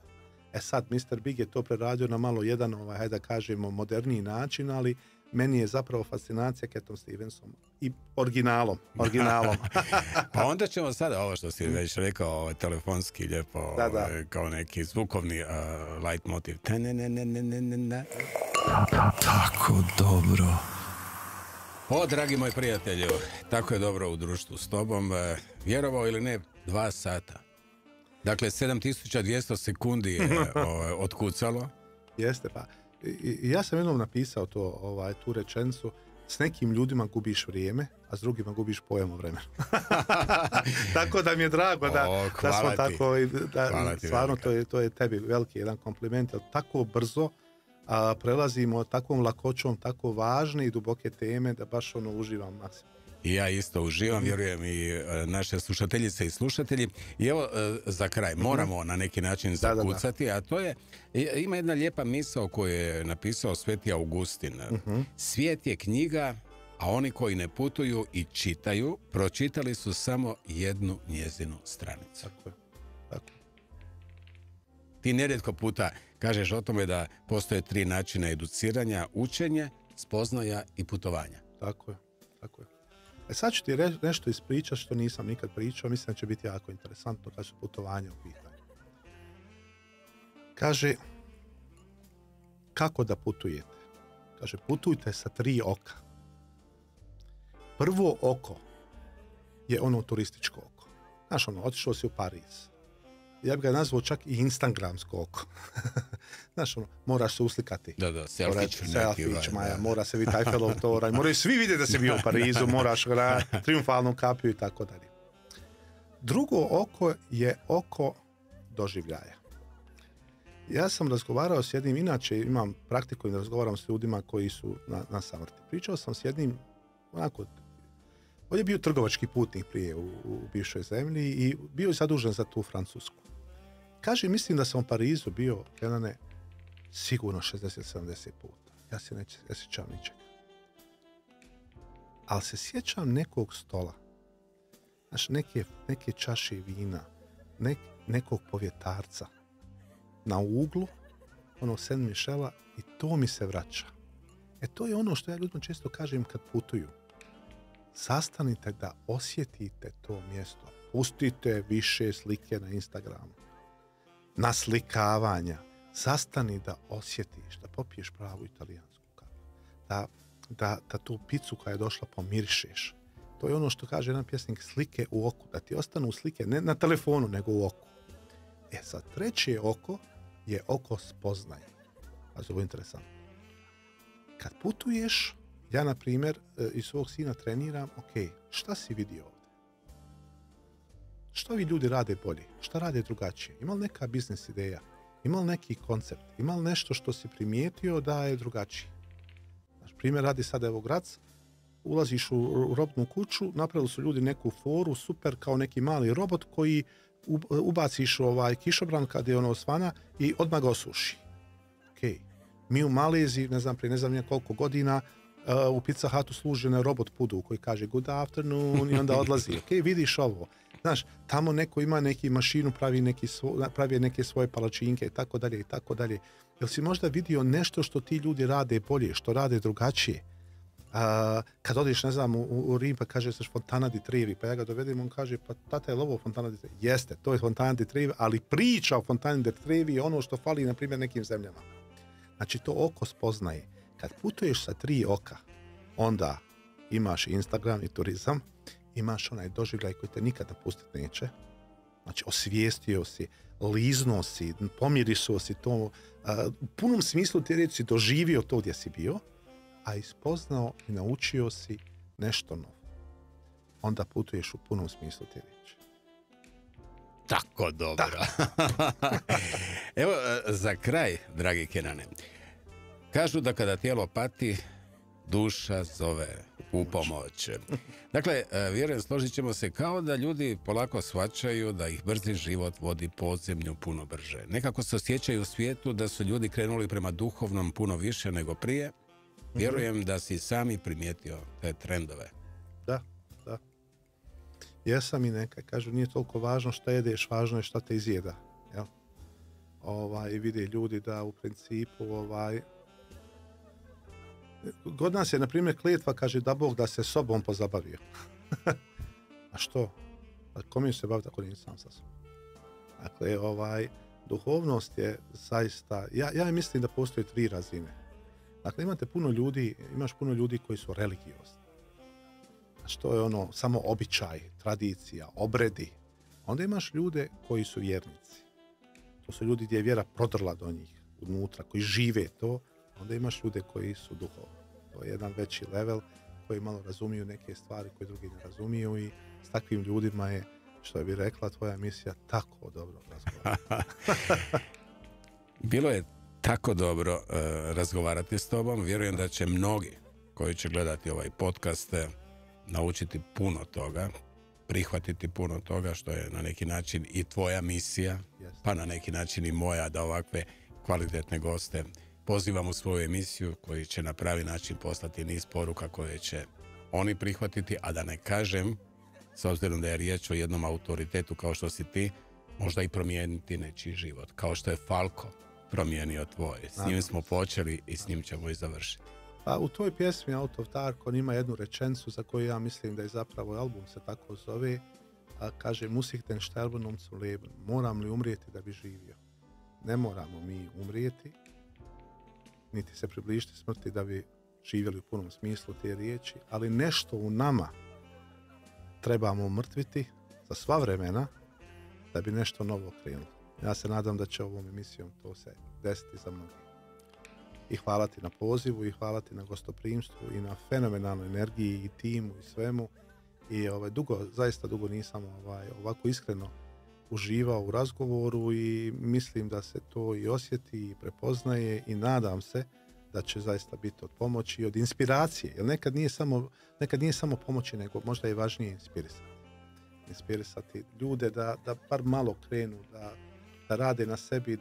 Sad, Mr. Big je to preradio na malo jedan, hajde da kažemo, moderniji način, ali meni je zapravo fascinacija Catom Stevensom i originalom. Pa onda ćemo sada ovo što si već rekao, telefonski lijepo, kao neki zvukovni light motiv. Tako dobro. O, dragi moj prijatelju, tako je dobro u društvu s tobom. Vjerovao ili ne, 2 sata. Dakle, 7200 sekundi je otkucalo. Jeste, pa. Ja sam jednom napisao tu rečenicu, s nekim ljudima gubiš vrijeme, a s drugima gubiš pojam o vremenu. Tako da mi je drago da smo tako, stvarno to je tebi veliki jedan kompliment, jer tako brzo prelazimo takvom lakoćom, tako važne i duboke teme da baš uživam maksimalno. I ja isto uživam, vjerujem i naše slušateljice i slušatelji. I evo, za kraj, moramo na neki način zakucati, a to je, ima jedna lijepa misao koju je napisao Sveti Augustin. Svijet je knjiga, a oni koji ne putuju i čitaju, pročitali su samo jednu njezinu stranicu. Tako je. Tako. Ti nerijetko puta kažeš o tome da postoje 3 načina educiranja: učenje, spoznaja i putovanja. Tako je. Tako je. Sad ću ti nešto ispričati što nisam nikad pričao, mislim da će biti jako interesantno kad su putovanja u pitanju. Kaže, kako da putujete? Kaže, putujte sa 3 oka. Prvo oko je ono turističko oko. Znaš, otišao si u Pariz. Ja bih ga nazvao čak i instagramsko oko. Znaš, moraš se uslikati. Da, selfić, Maja, mora se vidjeti Eiffelov toranj, moraju svi vidjeti da si bio u Parizu, moraš triumfalnu kapiju i tako dalje. Drugo oko je oko doživljaja. Ja sam razgovarao s jednim, inače imam praktiku i razgovaram s ljudima koji su na samrti. Pričao sam s jednim, onako, on je bio trgovački putnik prije u bivšoj zemlji i bio je zadužen za tu Francusku. Kaže, mislim da sam u Parizu bio, Kenane, sigurno 60-70 puta. Ja se ne sjećam ničega. Ali se sjećam nekog stola. Znaš, neke čaše vina, nekog povjetarca na uglu, Saint Michela, i to mi se vraća. To je ono što ja ljudima često kažem kad putuju. Sastanite da osjetite to mjesto. Pustite više slike na Instagramu. Naslikavanja. Sastani da osjetiš, da popiješ pravu italijansku kafu. Da tu picu koja je došla pomirišeš. To je ono što kaže jedan pjesnik, slike u oku. Da ti ostanu slike, ne na telefonu, nego u oku. Sad, 3. oko je oko spoznaje. A ovo je interesantno. Kad putuješ, ja, na primjer, iz svog sina treniram, šta si vidio ovdje? Što vi ljudi rade bolje? Šta rade drugačije? Ima li neka biznis ideja? Ima li neki koncept? Ima li nešto što si primijetio da je drugačiji? Znaš, primjer radi sada, evo, Grac, ulaziš u robnu kuću, napravili su ljudi neku foru, super, kao neki mali robot koji ubaciš kišobran kad je osvana i odmah ga osuši. Mi u Maleziji, prije ne znam koliko godina, u Pizza Hutu služi na robot pudu koji kaže good afternoon i onda odlazi. Vidiš ovo. Znaš, tamo neko ima neki mašinu, pravi neke svoje palačinke i tako dalje i tako dalje. Jel si možda vidio nešto što ti ljudi rade bolje, što rade drugačije? Kad odeš, u Rim, pa kaže se Fontana di Trevi, pa ja ga dovedem, on kaže, pa tata, je li ovo Fontana di Trevi? Jeste, to je Fontana di Trevi, ali priča o Fontana di Trevi je ono što fali, na primjer, nekim zemljama. Znači, to oko spoznaje. Kad putuješ sa 3 oka, onda imaš Instagram i turizam, imaš onaj doživljaj koji te nikada pustiti neće. Znači, osvijestio si, liznuo si, pomirisuo si to, u punom smislu ti reći, doživio to gdje si bio, a ispoznao i naučio si nešto novo. Onda putuješ u punom smislu te riječi. Tako dobro. Evo, za kraj, dragi Kenane, kažu da kada tijelo pati, duša zove u pomoć. Dakle, vjerujem, složit ćemo se, kao da ljudi polako shvaćaju da ih brzi život vodi podzemlju puno brže. Nekako se osjećaju u svijetu da su ljudi krenuli prema duhovnom puno više nego prije. Vjerujem da si sami primijetio te trendove. Da. Jesam i neka. Kažu, nije toliko važno šta jedeš, važno je šta te izjeda. Jel? I vide ljudi da u principu kod nas je, na primjer, kletva, kaže da Bog da se sobom pozabavio. A što? Kome se baviti ako nije sam sa sobom? Dakle, duhovnost je zaista, ja mislim da postoje 3 razine. Dakle, imaš puno ljudi koji su religiozni. Znači, to je samo običaj, tradicija, obredi. Onda imaš ljude koji su vjernici. To su ljudi gdje je vjera prodrla do njih, unutra, koji žive to. Onda imaš ljude koji su duhovni. To je jedan veći level koji malo razumiju neke stvari koje drugi ne razumiju i s takvim ljudima je, što bi rekla tvoja emisija, tako dobro razgovarati. Bilo je tako dobro razgovarati s tobom. Vjerujem da će mnogi koji će gledati ovaj podcast naučiti puno toga, prihvatiti puno toga što je na neki način i tvoja misija, pa na neki način i moja, da ovakve kvalitetne goste pozivam u svoju emisiju koji će na pravi način poslati niz poruka koje će oni prihvatiti, a da ne kažem, s obzirom da je riječ o jednom autoritetu kao što si ti, možda i promijeniti nečiji život, kao što je Falko promijenio tvoj. S njim smo počeli i s njim ćemo i završiti. Pa u toj pjesmi Out of Dark on ima jednu rečenicu za koju ja mislim da je zapravo album se tako zove, a kaže muss ich den sterben um zu leben, moram li umrijeti da bi živio? Ne moramo mi umrijeti, niti se približiti smrti da bi živjeli u punom smislu te riječi, ali nešto u nama trebamo umrtviti za sva vremena da bi nešto novo krenulo. Ja se nadam da će ovom emisijom to se desiti za mnogi. I hvala ti na pozivu i hvala ti na gostoprimstvu i na fenomenalnoj energiji i timu i svemu. I zaista dugo nisam ovako iskreno uživao u razgovoru i mislim da se to i osjeti i prepoznaje i nadam se da će zaista biti od pomoći i od inspiracije. Jer nekad nije samo pomoći, nego možda je važnije inspirisati ljude da bar malo krenu, da rade na sebi,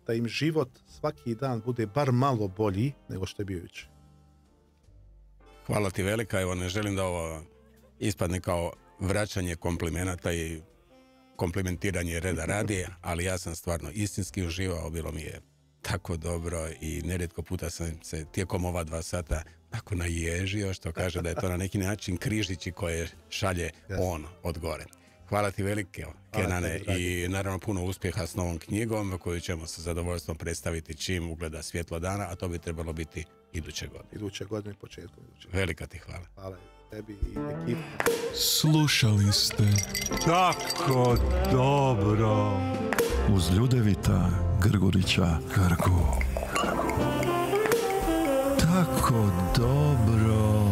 da im život svaki dan bude bar malo bolji nego što je bio jučer. Hvala ti velika, evo ne želim da ovo ispadne kao vraćanje komplimenata i komplimentiranje reda radi, ali ja sam stvarno istinski uživao, bilo mi je tako dobro i nerijetko puta sam se tijekom ova 2 sata tako naježio, što kaže da je to na neki način križići koje šalje on od gore. Hvala ti velike, Kenane, i naravno puno uspjeha s novom knjigom koju ćemo sa zadovoljstvom predstaviti čim ugleda svjetlo dana, a to bi trebalo biti iduće godine. Iduće godine, početkom iduće. Velika ti hvala. Hvala tebi i ekipu. Slušali ste Tako dobro. uz Ljudevita Grgurića Grgu. Tako dobro.